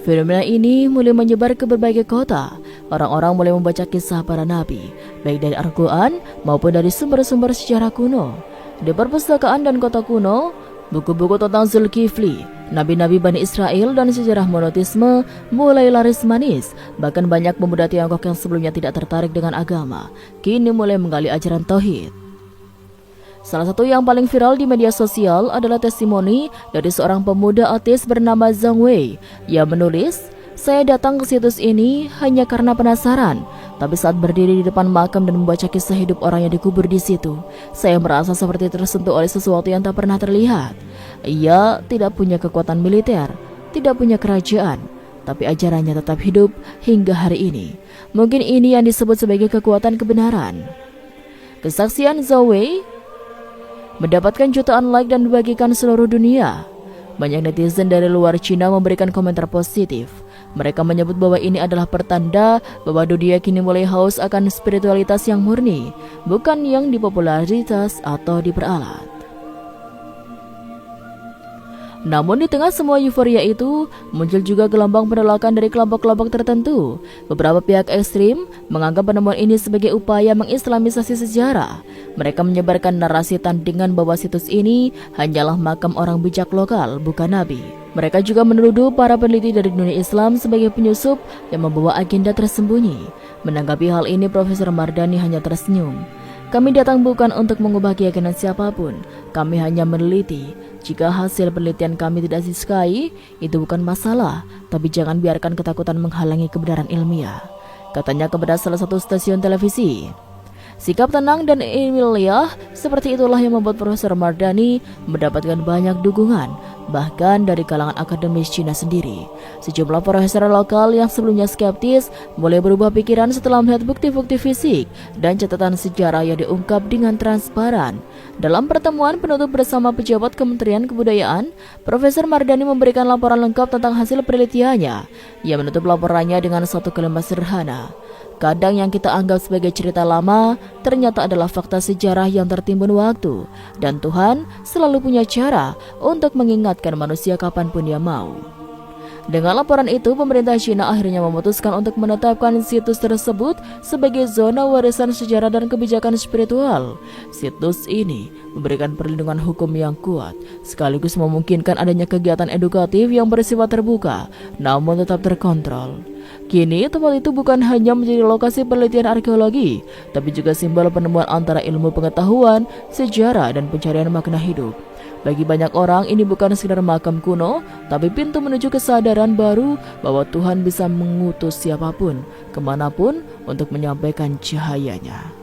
S1: Fenomena ini mulai menyebar ke berbagai kota. Orang-orang mulai membaca kisah para nabi, baik dari Al-Quran maupun dari sumber-sumber sejarah kuno. Di perpustakaan dan kota kuno, buku-buku tentang Zulkifli, nabi-nabi Bani Israel, dan sejarah monoteisme mulai laris manis. Bahkan banyak pemuda Tiongkok yang sebelumnya tidak tertarik dengan agama, kini mulai menggali ajaran tauhid. Salah satu yang paling viral di media sosial adalah testimoni dari seorang pemuda ateis bernama Zhang Wei yang menulis, "Saya datang ke situs ini hanya karena penasaran, tapi saat berdiri di depan makam dan membaca kisah hidup orang yang dikubur di situ, saya merasa seperti tersentuh oleh sesuatu yang tak pernah terlihat. Ia tidak punya kekuatan militer, tidak punya kerajaan, tapi ajarannya tetap hidup hingga hari ini. Mungkin ini yang disebut sebagai kekuatan kebenaran." Kesaksian Zhang Wei mendapatkan jutaan like dan dibagikan seluruh dunia. Banyak netizen dari luar Cina memberikan komentar positif. Mereka menyebut bahwa ini adalah pertanda bahwa dunia kini mulai haus akan spiritualitas yang murni, bukan yang dipopularitas atau diperalat. Namun di tengah semua euforia itu, muncul juga gelombang penolakan dari kelompok-kelompok tertentu. Beberapa pihak ekstrim menganggap penemuan ini sebagai upaya mengislamisasi sejarah. Mereka menyebarkan narasi tandingan bahwa situs ini hanyalah makam orang bijak lokal, bukan nabi. Mereka juga menuduh para peneliti dari dunia Islam sebagai penyusup yang membawa agenda tersembunyi. Menanggapi hal ini, Profesor Mardani hanya tersenyum. "Kami datang bukan untuk mengubah keyakinan siapapun. Kami hanya meneliti. Jika hasil penelitian kami tidak disukai, itu bukan masalah, tapi jangan biarkan ketakutan menghalangi kebenaran ilmiah," katanya kepada salah satu stasiun televisi. Sikap tenang dan ilmiah seperti itulah yang membuat Profesor Mardani mendapatkan banyak dukungan, bahkan dari kalangan akademis Cina sendiri. Sejumlah profesor lokal yang sebelumnya skeptis mulai berubah pikiran setelah melihat bukti-bukti fisik dan catatan sejarah yang diungkap dengan transparan. Dalam pertemuan penutup bersama pejabat Kementerian Kebudayaan, Profesor Mardani memberikan laporan lengkap tentang hasil penelitiannya. Ia menutup laporannya dengan satu kalimat sederhana, "Kadang yang kita anggap sebagai cerita lama ternyata adalah fakta sejarah yang tertimbun waktu, dan Tuhan selalu punya cara untuk mengingatkan manusia kapanpun dia mau." Dengan laporan itu, pemerintah Cina akhirnya memutuskan untuk menetapkan situs tersebut sebagai zona warisan sejarah dan kebijakan spiritual. Situs ini memberikan perlindungan hukum yang kuat, sekaligus memungkinkan adanya kegiatan edukatif yang bersifat terbuka, namun tetap terkontrol. Kini, tempat itu bukan hanya menjadi lokasi penelitian arkeologi, tapi juga simbol penemuan antara ilmu pengetahuan, sejarah, dan pencarian makna hidup. Bagi banyak orang, ini bukan sekedar makam kuno, tapi pintu menuju kesadaran baru bahwa Tuhan bisa mengutus siapapun, kemanapun, untuk menyampaikan cahayanya.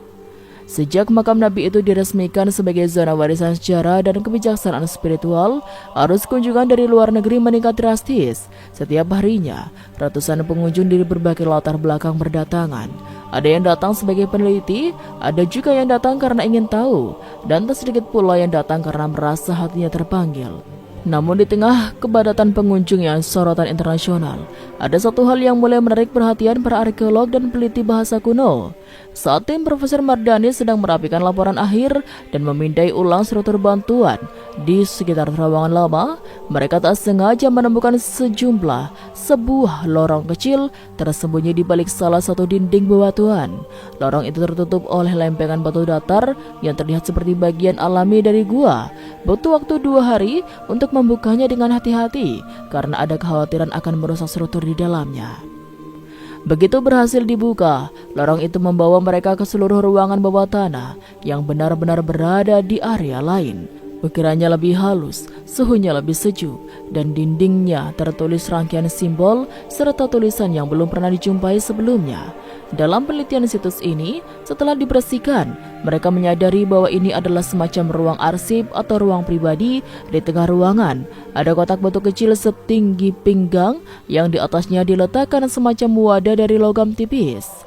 S1: Sejak makam Nabi itu diresmikan sebagai zona warisan sejarah dan kebijaksanaan spiritual, arus kunjungan dari luar negeri meningkat drastis. Setiap harinya, ratusan pengunjung dari berbagai latar belakang berdatangan. Ada yang datang sebagai peneliti, ada juga yang datang karena ingin tahu, dan tak sedikit pula yang datang karena merasa hatinya terpanggil. Namun di tengah kepadatan pengunjung yang sorotan internasional, ada satu hal yang mulai menarik perhatian para arkeolog dan peneliti bahasa kuno. Saat tim Profesor Mardani sedang merapikan laporan akhir dan memindai ulang struktur bantuan di sekitar terowongan lama, mereka tak sengaja menemukan sebuah lorong kecil tersembunyi di balik salah satu dinding bebatuan. Lorong itu tertutup oleh lempengan batu datar yang terlihat seperti bagian alami dari gua. Butuh waktu 2 hari untuk membukanya dengan hati-hati karena ada kekhawatiran akan merusak struktur di dalamnya. Begitu berhasil dibuka, lorong itu membawa mereka ke seluruh ruangan bawah tanah yang benar-benar berada di area lain. Ukirannya lebih halus, suhunya lebih sejuk, dan dindingnya tertulis rangkaian simbol serta tulisan yang belum pernah dijumpai sebelumnya. Dalam penelitian situs ini, setelah dibersihkan, mereka menyadari bahwa ini adalah semacam ruang arsip atau ruang pribadi. Di tengah ruangan, ada kotak batu kecil setinggi pinggang yang di atasnya diletakkan semacam wadah dari logam tipis.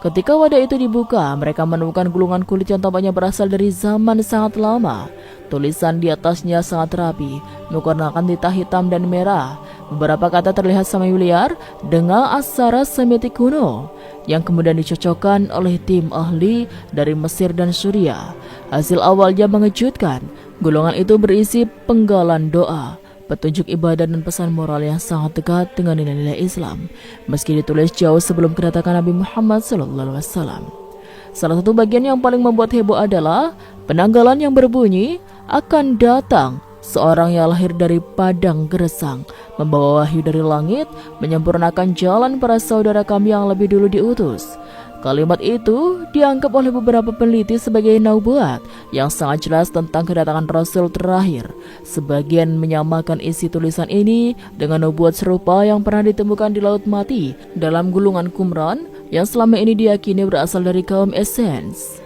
S1: Ketika wadah itu dibuka, mereka menemukan gulungan kulit yang tampaknya berasal dari zaman sangat lama. Tulisan di atasnya sangat rapi, menggunakan tinta hitam dan merah. Beberapa kata terlihat familiar dengan aksara Semitik kuno, yang kemudian dicocokkan oleh tim ahli dari Mesir dan Suriah. Hasil awalnya mengejutkan. Gulungan itu berisi penggalan doa, petunjuk ibadah dan pesan moral yang sangat dekat dengan nilai-nilai Islam, meski ditulis jauh sebelum kedatangan Nabi Muhammad SAW. Salah satu bagian yang paling membuat heboh adalah penanggalan yang berbunyi, akan datang seorang yang lahir dari padang gersang, membawa wahyu dari langit, menyempurnakan jalan para saudara kami yang lebih dulu diutus. Kalimat itu dianggap oleh beberapa peneliti sebagai nubuat yang sangat jelas tentang kedatangan Rasul terakhir. Sebagian menyamakan isi tulisan ini dengan nubuat serupa yang pernah ditemukan di Laut Mati dalam gulungan Qumran yang selama ini diyakini berasal dari kaum Essens.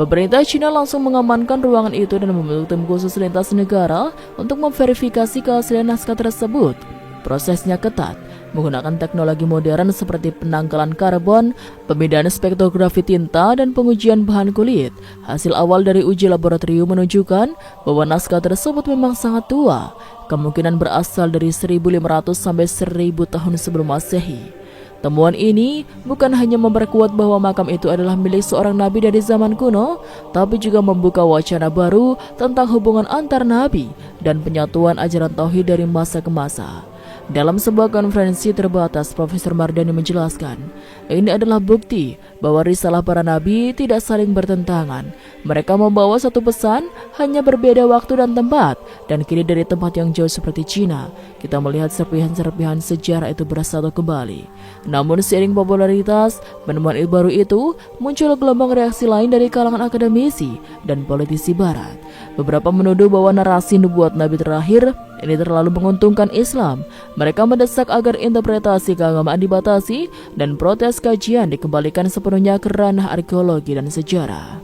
S1: Pemerintah Cina langsung mengamankan ruangan itu dan membentuk tim khusus lintas negara untuk memverifikasi keaslian naskah tersebut. Prosesnya ketat, menggunakan teknologi modern seperti penanggalan karbon, pemindahan spektrografi tinta, dan pengujian bahan kulit. Hasil awal dari uji laboratorium menunjukkan bahwa naskah tersebut memang sangat tua, kemungkinan berasal dari 1500 sampai 1000 tahun sebelum Masehi. Temuan ini bukan hanya memperkuat bahwa makam itu adalah milik seorang nabi dari zaman kuno, tapi juga membuka wacana baru tentang hubungan antar nabi dan penyatuan ajaran tauhid dari masa ke masa. Dalam sebuah konferensi terbatas, Profesor Mardani menjelaskan, ini adalah bukti bahwa risalah para nabi tidak saling bertentangan. Mereka membawa satu pesan, hanya berbeda waktu dan tempat, dan kini dari tempat yang jauh seperti Cina, kita melihat serpihan-serpihan sejarah itu bersatu kembali. Namun seiring popularitas penemuan baru itu, muncul gelombang reaksi lain dari kalangan akademisi dan politisi barat. Beberapa menuduh bahwa narasi nubuat nabi terakhir ini terlalu menguntungkan Islam. Mereka mendesak agar interpretasi keagamaan dibatasi dan protes kajian dikembalikan sepenuhnya ke ranah arkeologi dan sejarah.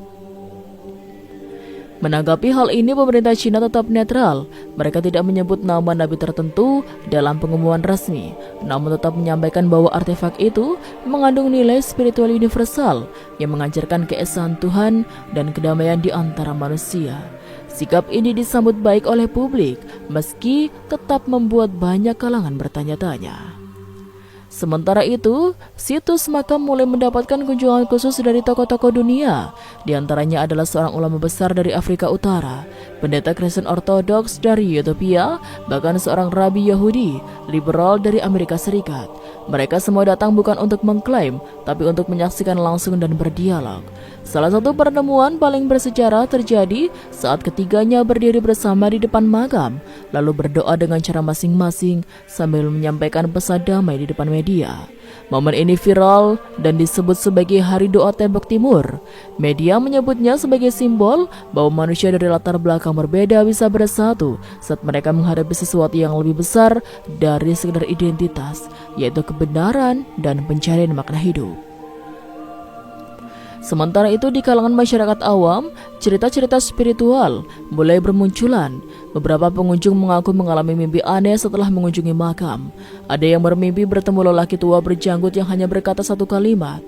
S1: Menanggapi hal ini, pemerintah Cina tetap netral. Mereka tidak menyebut nama nabi tertentu dalam pengumuman resmi, namun tetap menyampaikan bahwa artefak itu mengandung nilai spiritual universal yang mengajarkan keesaan Tuhan dan kedamaian di antara manusia. Sikap ini disambut baik oleh publik, meski tetap membuat banyak kalangan bertanya-tanya. Sementara itu, situs makam mulai mendapatkan kunjungan khusus dari tokoh-tokoh dunia. Di antaranya adalah seorang ulama besar dari Afrika Utara, pendeta Kristen Ortodoks dari Ethiopia, bahkan seorang rabi Yahudi liberal dari Amerika Serikat. Mereka semua datang bukan untuk mengklaim, tapi untuk menyaksikan langsung dan berdialog. Salah satu pertemuan paling bersejarah terjadi saat ketiganya berdiri bersama di depan makam, lalu berdoa dengan cara masing-masing sambil menyampaikan pesan damai di depan media. Momen ini viral dan disebut sebagai Hari Doa Tembok Timur. Media menyebutnya sebagai simbol bahwa manusia dari latar belakang berbeda bisa bersatu saat mereka menghadapi sesuatu yang lebih besar dari sekedar identitas, yaitu kebenaran dan pencarian makna hidup. Sementara itu di kalangan masyarakat awam, cerita-cerita spiritual mulai bermunculan. Beberapa pengunjung mengaku mengalami mimpi aneh setelah mengunjungi makam. Ada yang bermimpi bertemu lelaki tua berjanggut yang hanya berkata satu kalimat,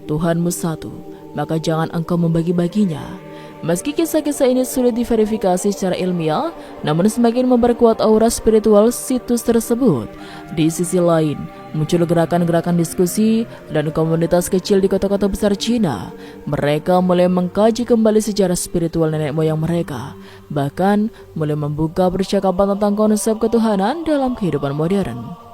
S1: "Tuhanmu satu, maka jangan engkau membagi-baginya." Meski kisah-kisah ini sulit diverifikasi secara ilmiah, namun semakin memperkuat aura spiritual situs tersebut. Di sisi lain, muncul gerakan-gerakan diskusi dan komunitas kecil di kota-kota besar Cina. Mereka mulai mengkaji kembali sejarah spiritual nenek moyang mereka, bahkan mulai membuka percakapan tentang konsep ketuhanan dalam kehidupan modern.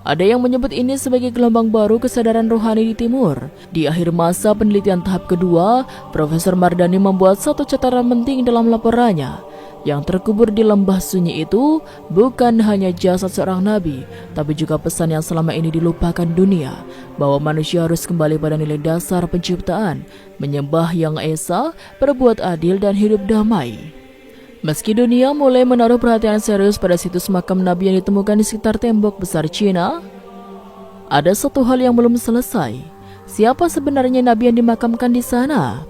S1: Ada yang menyebut ini sebagai gelombang baru kesadaran rohani di timur. Di akhir masa penelitian tahap kedua, Profesor Mardani membuat satu catatan penting dalam laporannya. Yang terkubur di lembah sunyi itu bukan hanya jasad seorang nabi, tapi juga pesan yang selama ini dilupakan dunia, bahwa manusia harus kembali pada nilai dasar penciptaan, menyembah Yang Esa, berbuat adil dan hidup damai. Meski dunia mulai menaruh perhatian serius pada situs makam nabi yang ditemukan di sekitar tembok besar Cina, ada satu hal yang belum selesai. Siapa sebenarnya nabi yang dimakamkan di sana?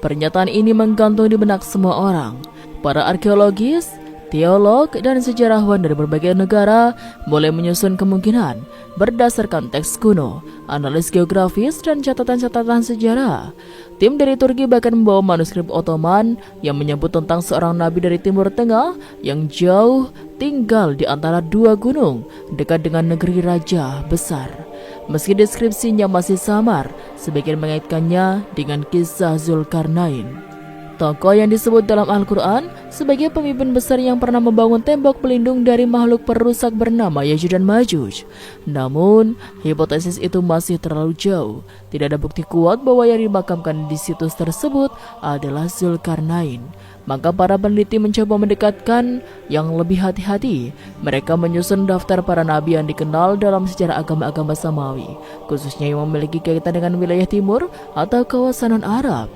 S1: Pernyataan ini menggantung di benak semua orang. Para arkeologis, teolog, dan sejarawan dari berbagai negara mulai menyusun kemungkinan berdasarkan teks kuno, analis geografis, dan catatan-catatan sejarah. Tim dari Turki bahkan membawa manuskrip Ottoman yang menyebut tentang seorang nabi dari Timur Tengah yang jauh tinggal di antara dua gunung dekat dengan negeri raja besar. Meski deskripsinya masih samar, sebagian mengaitkannya dengan kisah Zulkarnain. tokoh yang disebut dalam Al-Quran sebagai pemimpin besar yang pernah membangun tembok pelindung dari makhluk perusak bernama Yajuj dan Majuj. Namun, hipotesis itu masih terlalu jauh. Tidak ada bukti kuat bahwa yang dimakamkan di situs tersebut adalah Zulkarnain. Maka para peneliti mencoba mendekatkan yang lebih hati-hati. Mereka menyusun daftar para nabi yang dikenal dalam sejarah agama-agama Samawi, khususnya yang memiliki kaitan dengan wilayah timur atau kawasan non-Arab.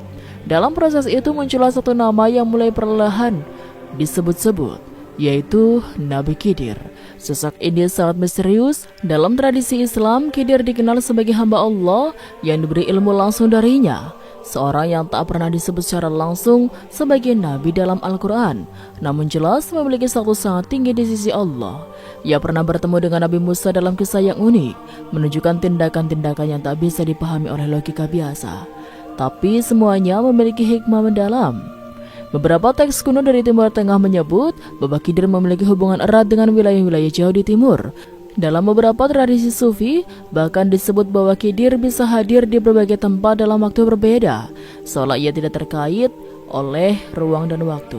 S1: Dalam proses itu muncullah satu nama yang mulai perlahan disebut-sebut, yaitu Nabi Khidir. Sosok ini sangat misterius. Dalam tradisi Islam, Khidir dikenal sebagai hamba Allah yang diberi ilmu langsung darinya. Seorang yang tak pernah disebut secara langsung sebagai nabi dalam Al-Quran, namun jelas memiliki status sangat tinggi di sisi Allah. Ia pernah bertemu dengan Nabi Musa dalam kisah yang unik, menunjukkan tindakan-tindakan yang tak bisa dipahami oleh logika biasa. Tapi semuanya memiliki hikmah mendalam. Beberapa teks kuno dari Timur Tengah menyebut bahwa Khidir memiliki hubungan erat dengan wilayah-wilayah jauh di timur. Dalam beberapa tradisi sufi, bahkan disebut bahwa Khidir bisa hadir di berbagai tempat dalam waktu berbeda, seolah ia tidak terkait oleh ruang dan waktu.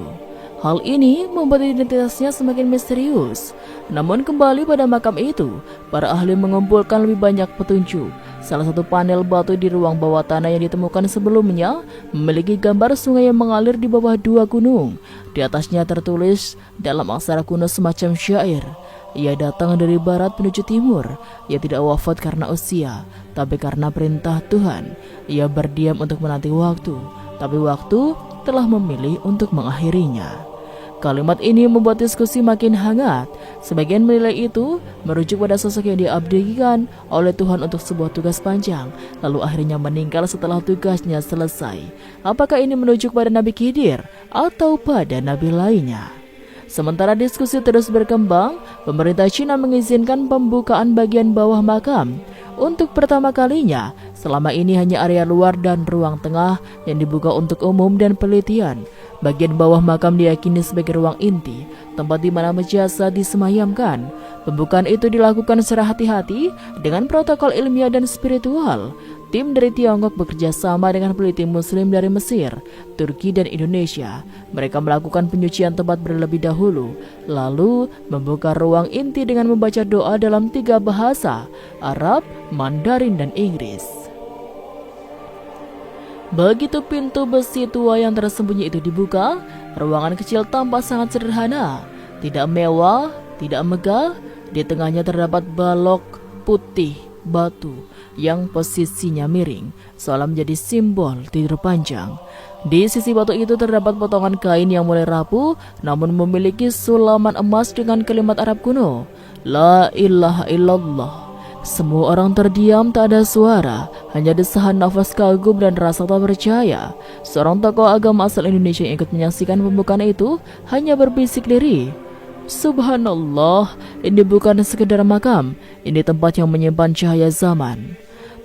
S1: Hal ini membuat identitasnya semakin misterius. Namun kembali pada makam itu, para ahli mengumpulkan lebih banyak petunjuk. Salah satu panel batu di ruang bawah tanah yang ditemukan sebelumnya memiliki gambar sungai yang mengalir di bawah dua gunung. Di atasnya tertulis dalam aksara kuno semacam syair. Ia datang dari barat menuju timur. Ia tidak wafat karena usia, tapi karena perintah Tuhan. Ia berdiam untuk menanti waktu, tapi waktu telah memilih untuk mengakhirinya. Kalimat ini membuat diskusi makin hangat. Sebagian menilai itu merujuk pada sosok yang diabdikan oleh Tuhan untuk sebuah tugas panjang, lalu akhirnya meninggal setelah tugasnya selesai. Apakah ini merujuk pada Nabi Khidir atau pada nabi lainnya? Sementara diskusi terus berkembang, pemerintah Cina mengizinkan pembukaan bagian bawah makam. Untuk pertama kalinya, selama ini hanya area luar dan ruang tengah yang dibuka untuk umum dan penelitian. Bagian bawah makam diyakini sebagai ruang inti, tempat di mana jasad disemayamkan. Pembukaan itu dilakukan secara hati-hati dengan protokol ilmiah dan spiritual. Tim dari Tiongkok bekerja sama dengan peneliti Muslim dari Mesir, Turki, dan Indonesia. Mereka melakukan penyucian tempat terlebih dahulu, lalu membuka ruang inti dengan membaca doa dalam 3 bahasa, Arab, Mandarin, dan Inggris. Begitu pintu besi tua yang tersembunyi itu dibuka, ruangan kecil tampak sangat sederhana, tidak mewah, tidak megah. Di tengahnya terdapat balok putih batu yang posisinya miring, seolah menjadi simbol tidur panjang. Di sisi batu itu terdapat potongan kain yang mulai rapuh, namun memiliki sulaman emas dengan kalimat Arab kuno, La ilaha illallah. Semua orang terdiam, tak ada suara, hanya desahan nafas kagum dan rasa tak percaya. Seorang tokoh agama asal Indonesia yang ikut menyaksikan pembukaan itu hanya berbisik lirih, Subhanallah, ini bukan sekedar makam, ini tempat yang menyimpan cahaya zaman.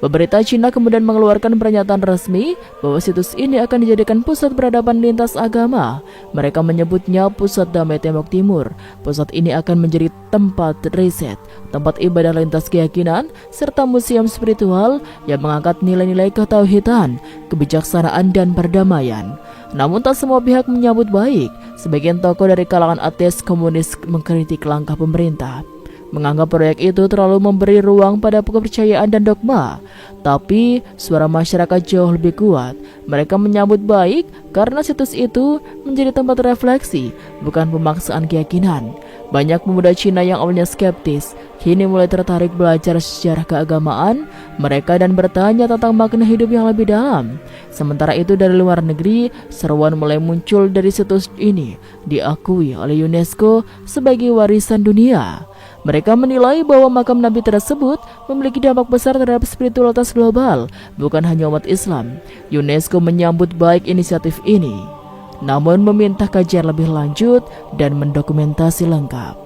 S1: Pemerintah Cina kemudian mengeluarkan pernyataan resmi bahwa situs ini akan dijadikan pusat peradaban lintas agama. Mereka menyebutnya Pusat Damai Tembok Timur. Pusat ini akan menjadi tempat riset, tempat ibadah lintas keyakinan, serta museum spiritual yang mengangkat nilai-nilai ketauhidan, kebijaksanaan, dan perdamaian. Namun tak semua pihak menyambut baik. Sebagian tokoh dari kalangan ateis komunis mengkritik langkah pemerintah, menganggap proyek itu terlalu memberi ruang pada kepercayaan dan dogma. Tapi suara masyarakat jauh lebih kuat. Mereka menyambut baik karena situs itu menjadi tempat refleksi, bukan pemaksaan keyakinan. Banyak pemuda Cina yang awalnya skeptis kini mulai tertarik belajar sejarah keagamaan mereka dan bertanya tentang makna hidup yang lebih dalam. Sementara itu dari luar negeri, seruan mulai muncul dari situs ini diakui oleh UNESCO sebagai warisan dunia. Mereka menilai bahwa makam Nabi tersebut memiliki dampak besar terhadap spiritualitas global, bukan hanya umat Islam. UNESCO menyambut baik inisiatif ini, namun meminta kajian lebih lanjut dan mendokumentasi lengkap.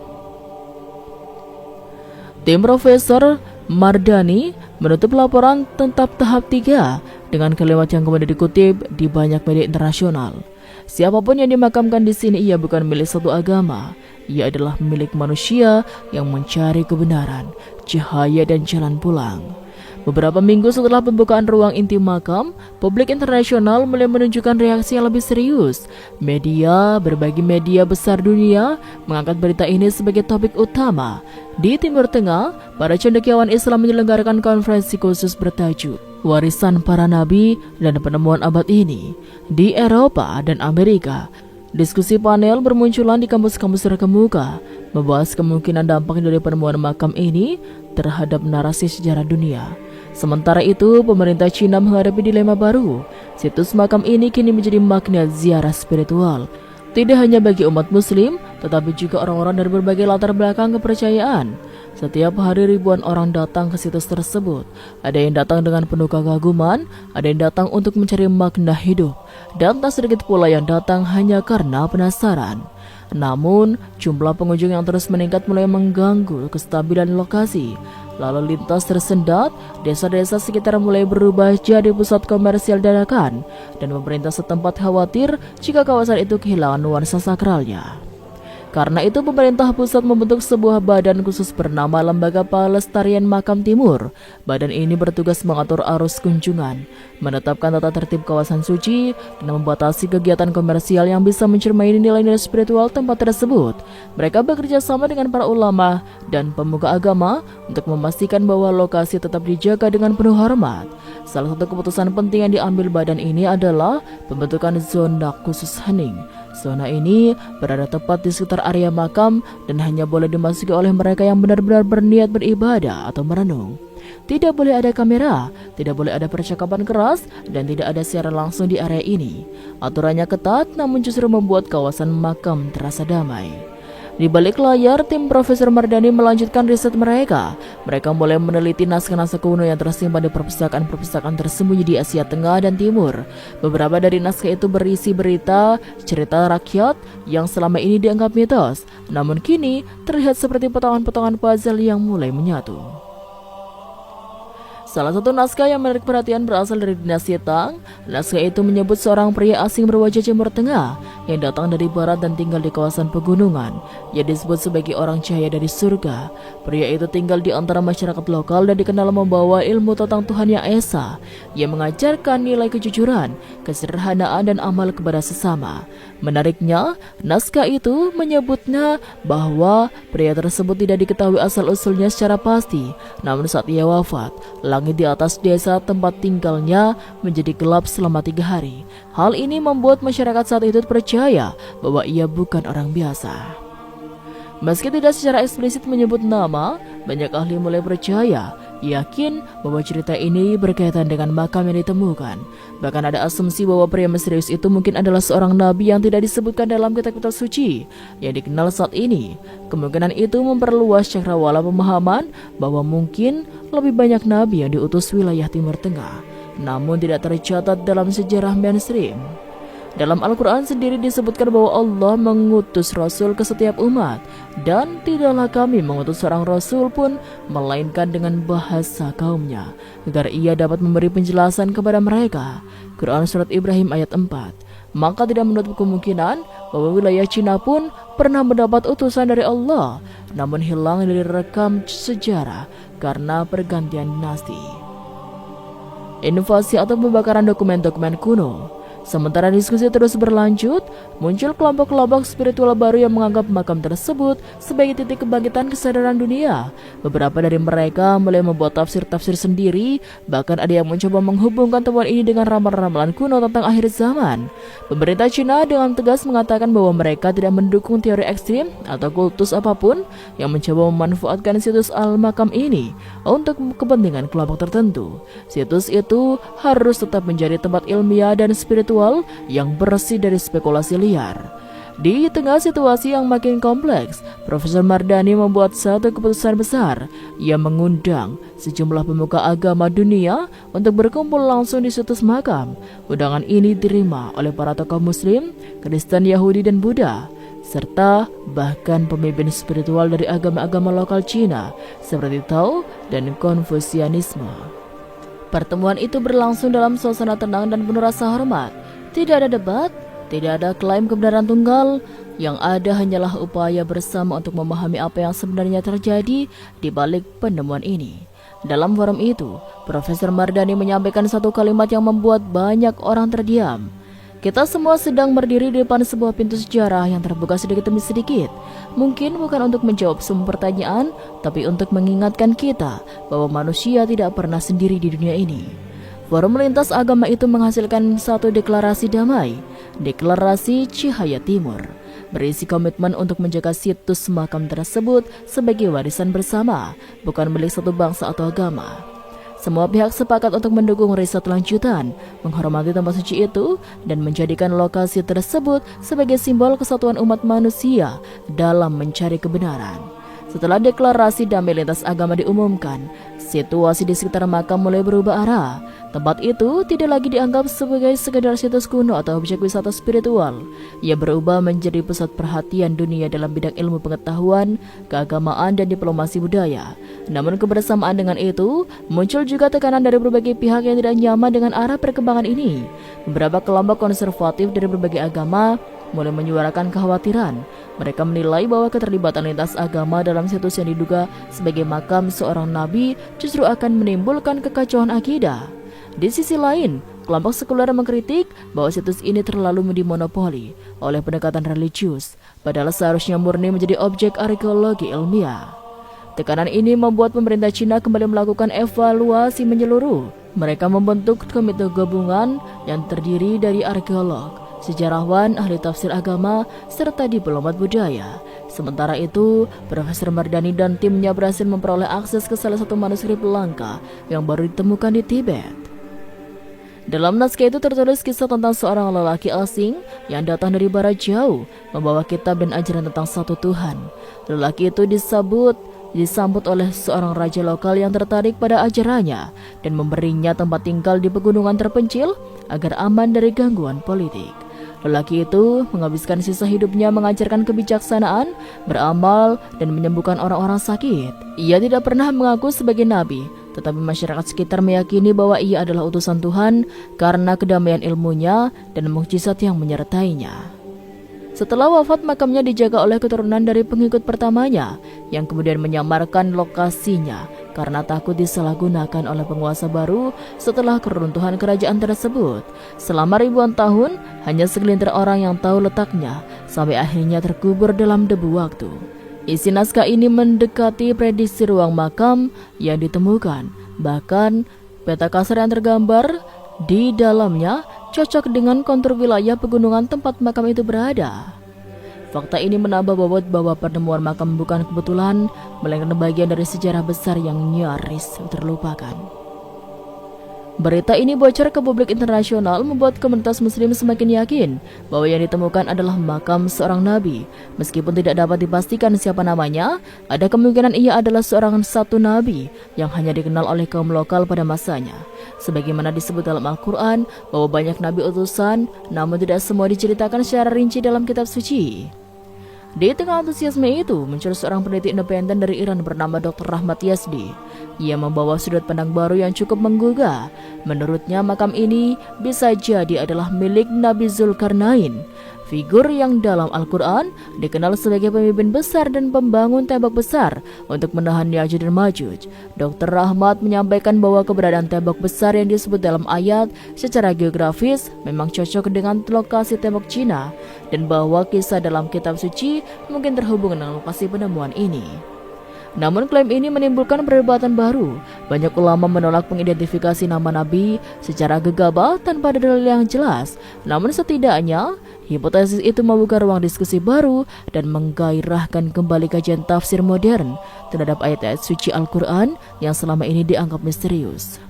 S1: Tim Profesor Mardani menutup laporan tentang tahap 3 dengan kalimat yang kemudian dikutip di banyak media internasional. Siapapun yang dimakamkan di sini, ia bukan milik satu agama. Ia adalah milik manusia yang mencari kebenaran, cahaya, dan jalan pulang. Beberapa minggu setelah pembukaan ruang inti makam, publik internasional mulai menunjukkan reaksi yang lebih serius. Berbagai media besar dunia mengangkat berita ini sebagai topik utama. Di Timur Tengah, para cendekiawan Islam menyelenggarakan konferensi khusus bertajuk Warisan Para Nabi dan Penemuan Abad Ini. Di Eropa dan Amerika, diskusi panel bermunculan di kampus-kampus terkemuka, membahas kemungkinan dampak dari penemuan makam ini terhadap narasi sejarah dunia. Sementara itu, pemerintah Cina menghadapi dilema baru. Situs makam ini kini menjadi magnet ziarah spiritual. Tidak hanya bagi umat muslim, tetapi juga orang-orang dari berbagai latar belakang kepercayaan. Setiap hari ribuan orang datang ke situs tersebut. Ada yang datang dengan penuh kekaguman, ada yang datang untuk mencari makna hidup, dan tak sedikit pula yang datang hanya karena penasaran. Namun, jumlah pengunjung yang terus meningkat mulai mengganggu kestabilan lokasi. Lalu lintas tersendat, desa-desa sekitar mulai berubah jadi pusat komersial dadakan, dan pemerintah setempat khawatir jika kawasan itu kehilangan nuansa sakralnya. Karena itu pemerintah pusat membentuk sebuah badan khusus bernama Lembaga Pelestarian Makam Timur. Badan ini bertugas mengatur arus kunjungan, menetapkan tata tertib kawasan suci, dan membatasi kegiatan komersial yang bisa mencerminai nilai-nilai spiritual tempat tersebut. Mereka bekerja sama dengan para ulama dan pemuka agama untuk memastikan bahwa lokasi tetap dijaga dengan penuh hormat. Salah satu keputusan penting yang diambil badan ini adalah pembentukan zona khusus hening. Zona ini berada tepat di sekitar area makam dan hanya boleh dimasuki oleh mereka yang benar-benar berniat beribadah atau merenung. Tidak boleh ada kamera, tidak boleh ada percakapan keras, dan tidak ada siaran langsung di area ini. Aturannya ketat, namun justru membuat kawasan makam terasa damai. Di balik layar, tim Profesor Mardani melanjutkan riset mereka. Mereka mulai meneliti naskah-naskah kuno yang tersimpan di perpustakaan-perpustakaan tersembunyi di Asia Tengah dan Timur. Beberapa dari naskah itu berisi berita, cerita rakyat yang selama ini dianggap mitos, namun kini terlihat seperti potongan-potongan puzzle yang mulai menyatu. Salah satu naskah yang menarik perhatian berasal dari dinasti Tang. Naskah itu menyebut seorang pria asing berwajah Timur Tengah yang datang dari barat dan tinggal di kawasan pegunungan. Ia disebut sebagai orang cahaya dari surga. Pria itu tinggal di antara masyarakat lokal dan dikenal membawa ilmu tentang Tuhan Yang Esa. Ia mengajarkan nilai kejujuran, kesederhanaan, dan amal kepada sesama. Menariknya, naskah itu menyebutnya bahwa pria tersebut tidak diketahui asal-usulnya secara pasti. Namun saat ia wafat, langit di atas desa tempat tinggalnya menjadi gelap selama 3 hari. Hal ini membuat masyarakat saat itu percaya bahwa ia bukan orang biasa. Meski tidak secara eksplisit menyebut nama, banyak ahli mulai percaya, yakin bahwa cerita ini berkaitan dengan makam yang ditemukan. Bahkan ada asumsi bahwa pria misterius itu mungkin adalah seorang nabi yang tidak disebutkan dalam kitab-kitab suci yang dikenal saat ini. Kemungkinan itu memperluas cakrawala pemahaman bahwa mungkin lebih banyak nabi yang diutus wilayah Timur Tengah, namun tidak tercatat dalam sejarah mainstream. Dalam Al-Quran sendiri disebutkan bahwa Allah mengutus Rasul ke setiap umat, dan tidaklah kami mengutus seorang Rasul pun melainkan dengan bahasa kaumnya, agar ia dapat memberi penjelasan kepada mereka. Quran Surat Ibrahim ayat 4. Maka tidak menutup kemungkinan bahwa wilayah Cina pun pernah mendapat utusan dari Allah, namun hilang dari rekam sejarah karena pergantian dinasti. Invasi atau pembakaran dokumen-dokumen kuno. Sementara diskusi terus berlanjut, muncul kelompok-kelompok spiritual baru yang menganggap makam tersebut sebagai titik kebangkitan kesadaran dunia. Beberapa dari mereka mulai membuat tafsir-tafsir sendiri, bahkan ada yang mencoba menghubungkan temuan ini dengan ramalan-ramalan kuno tentang akhir zaman. Pemerintah Cina dengan tegas mengatakan bahwa mereka tidak mendukung teori ekstrim atau kultus apapun yang mencoba memanfaatkan situs al-makam ini untuk kepentingan kelompok tertentu. Situs itu harus tetap menjadi tempat ilmiah dan spiritual yang bersih dari spekulasi liar. Di tengah situasi yang makin kompleks, Profesor Mardani membuat satu keputusan besar. Ia mengundang sejumlah pemuka agama dunia untuk berkumpul langsung di situs makam. Undangan ini diterima oleh para tokoh Muslim, Kristen, Yahudi, dan Buddha, serta bahkan pemimpin spiritual dari agama-agama lokal Cina seperti Tao dan Konfusianisme. Pertemuan itu berlangsung dalam suasana tenang dan penuh rasa hormat. Tidak ada debat, tidak ada klaim kebenaran tunggal. Yang ada hanyalah upaya bersama untuk memahami apa yang sebenarnya terjadi di balik penemuan ini. Dalam forum itu, Profesor Mardani menyampaikan satu kalimat yang membuat banyak orang terdiam. Kita semua sedang berdiri di depan sebuah pintu sejarah yang terbuka sedikit demi sedikit. Mungkin bukan untuk menjawab semua pertanyaan, tapi untuk mengingatkan kita bahwa manusia tidak pernah sendiri di dunia ini. Forum lintas agama itu menghasilkan satu deklarasi damai, Deklarasi Cihaya Timur, berisi komitmen untuk menjaga situs makam tersebut sebagai warisan bersama, bukan milik satu bangsa atau agama. Semua pihak sepakat untuk mendukung riset lanjutan, menghormati tempat suci itu, dan menjadikan lokasi tersebut sebagai simbol kesatuan umat manusia dalam mencari kebenaran. Setelah deklarasi damai lintas agama diumumkan, situasi di sekitar makam mulai berubah arah. Tempat itu tidak lagi dianggap sebagai sekedar situs kuno atau objek wisata spiritual. Ia berubah menjadi pusat perhatian dunia dalam bidang ilmu pengetahuan, keagamaan, dan diplomasi budaya. Namun kebersamaan dengan itu, muncul juga tekanan dari berbagai pihak yang tidak nyaman dengan arah perkembangan ini. Beberapa kelompok konservatif dari berbagai agama mulai menyuarakan kekhawatiran. Mereka menilai bahwa keterlibatan lintas agama dalam situs yang diduga sebagai makam seorang nabi justru akan menimbulkan kekacauan akidah. Di sisi lain, kelompok sekuler mengkritik bahwa situs ini terlalu dimonopoli oleh pendekatan religius, padahal seharusnya murni menjadi objek arkeologi ilmiah. Tekanan ini membuat pemerintah Cina kembali melakukan evaluasi menyeluruh. Mereka membentuk komite gabungan yang terdiri dari arkeolog, sejarawan, ahli tafsir agama, serta diplomat budaya. Sementara itu, Profesor Mardani dan timnya berhasil memperoleh akses ke salah satu manuskrip langka yang baru ditemukan di Tibet. Dalam naskah itu tertulis kisah tentang seorang lelaki asing yang datang dari barat jauh, membawa kitab dan ajaran tentang satu Tuhan. Lelaki itu disambut oleh seorang raja lokal yang tertarik pada ajarannya dan memberinya tempat tinggal di pegunungan terpencil agar aman dari gangguan politik. Lelaki itu menghabiskan sisa hidupnya mengajarkan kebijaksanaan, beramal, dan menyembuhkan orang-orang sakit. Ia tidak pernah mengaku sebagai nabi, tetapi masyarakat sekitar meyakini bahwa ia adalah utusan Tuhan karena kedamaian ilmunya dan mukjizat yang menyertainya. Setelah wafat, makamnya dijaga oleh keturunan dari pengikut pertamanya yang kemudian menyamarkan lokasinya karena takut disalahgunakan oleh penguasa baru setelah keruntuhan kerajaan tersebut. Selama ribuan tahun, hanya segelintir orang yang tahu letaknya sampai akhirnya terkubur dalam debu waktu. Isi naskah ini mendekati prediksi ruang makam yang ditemukan. Bahkan, peta kasar yang tergambar di dalamnya cocok dengan kontur wilayah pegunungan tempat makam itu berada. Fakta ini menambah bobot bahwa penemuan makam bukan kebetulan, melainkan bagian dari sejarah besar yang nyaris terlupakan. Berita ini bocor ke publik internasional membuat komunitas muslim semakin yakin bahwa yang ditemukan adalah makam seorang nabi. Meskipun tidak dapat dipastikan siapa namanya, ada kemungkinan ia adalah seorang satu nabi yang hanya dikenal oleh kaum lokal pada masanya. Sebagaimana disebut dalam Al-Quran bahwa banyak nabi utusan, namun tidak semua diceritakan secara rinci dalam kitab suci. Di tengah antusiasme itu, muncul seorang peneliti independen dari Iran bernama Dr. Rahmat Yazdi. Ia membawa sudut pandang baru yang cukup menggugah. Menurutnya, makam ini bisa jadi adalah milik Nabi Zulkarnain, figur yang dalam Al-Quran dikenal sebagai pemimpin besar dan pembangun tembok besar untuk menahan Ya'juj dan Ma'juj. Dr. Rahmat menyampaikan bahwa keberadaan tembok besar yang disebut dalam ayat secara geografis memang cocok dengan lokasi tembok Cina, dan bahwa kisah dalam kitab suci mungkin terhubung dengan lokasi penemuan ini. Namun klaim ini menimbulkan perdebatan baru. Banyak ulama menolak mengidentifikasi nama Nabi secara gegabah tanpa ada dalil yang jelas. Namun setidaknya, hipotesis itu membuka ruang diskusi baru dan menggairahkan kembali kajian tafsir modern terhadap ayat-ayat suci Al-Quran yang selama ini dianggap misterius.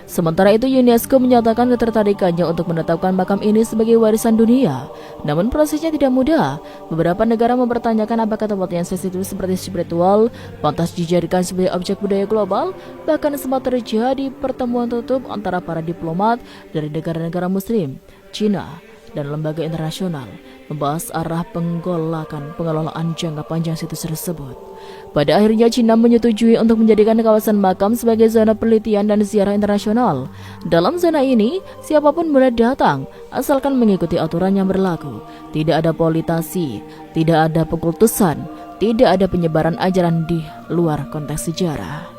S1: Sementara itu, UNESCO menyatakan ketertarikannya untuk menetapkan makam ini sebagai warisan dunia. Namun prosesnya tidak mudah. Beberapa negara mempertanyakan apakah tempat yang sensitif seperti spiritual pantas dijadikan sebagai objek budaya global. Bahkan sempat terjadi pertemuan tutup antara para diplomat dari negara-negara muslim, Cina, dan lembaga internasional membahas arah pengelolaan jangka panjang situs tersebut. Pada akhirnya, Cina menyetujui untuk menjadikan kawasan makam sebagai zona penelitian dan ziarah internasional. Dalam zona ini, siapapun boleh datang asalkan mengikuti aturan yang berlaku. Tidak ada politisasi, tidak ada pengkultusan, tidak ada penyebaran ajaran di luar konteks sejarah.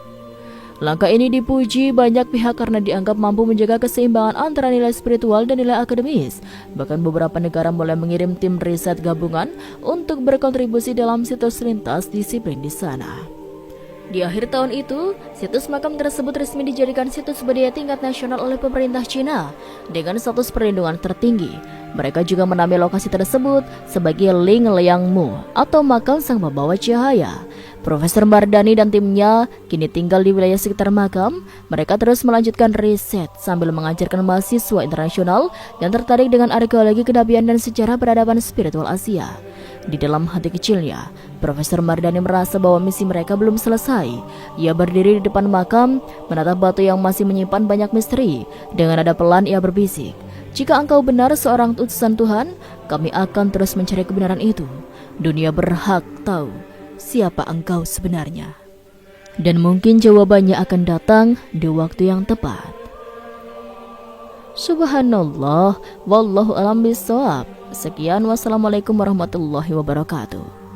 S1: Langkah ini dipuji banyak pihak karena dianggap mampu menjaga keseimbangan antara nilai spiritual dan nilai akademis. Bahkan beberapa negara mulai mengirim tim riset gabungan untuk berkontribusi dalam situs lintas disiplin di sana. Di akhir tahun itu, situs makam tersebut resmi dijadikan situs budaya tingkat nasional oleh pemerintah Cina dengan status perlindungan tertinggi. Mereka juga menamai lokasi tersebut sebagai Ling Liang Mu atau makam sang pembawa cahaya. Profesor Mardani dan timnya kini tinggal di wilayah sekitar makam. Mereka terus melanjutkan riset sambil mengajarkan mahasiswa internasional yang tertarik dengan arkeologi kenabian dan sejarah peradaban spiritual Asia. Di dalam hati kecilnya, Profesor Mardani merasa bahwa misi mereka belum selesai. Ia berdiri di depan makam, menatap batu yang masih menyimpan banyak misteri. Dengan nada pelan ia berbisik, "Jika engkau benar seorang utusan Tuhan, kami akan terus mencari kebenaran itu. Dunia berhak tahu siapa engkau sebenarnya. Dan mungkin jawabannya akan datang di waktu yang tepat." Subhanallah, wallahu a'lam bishawab. Sekian, wassalamualaikum warahmatullahi wabarakatuh.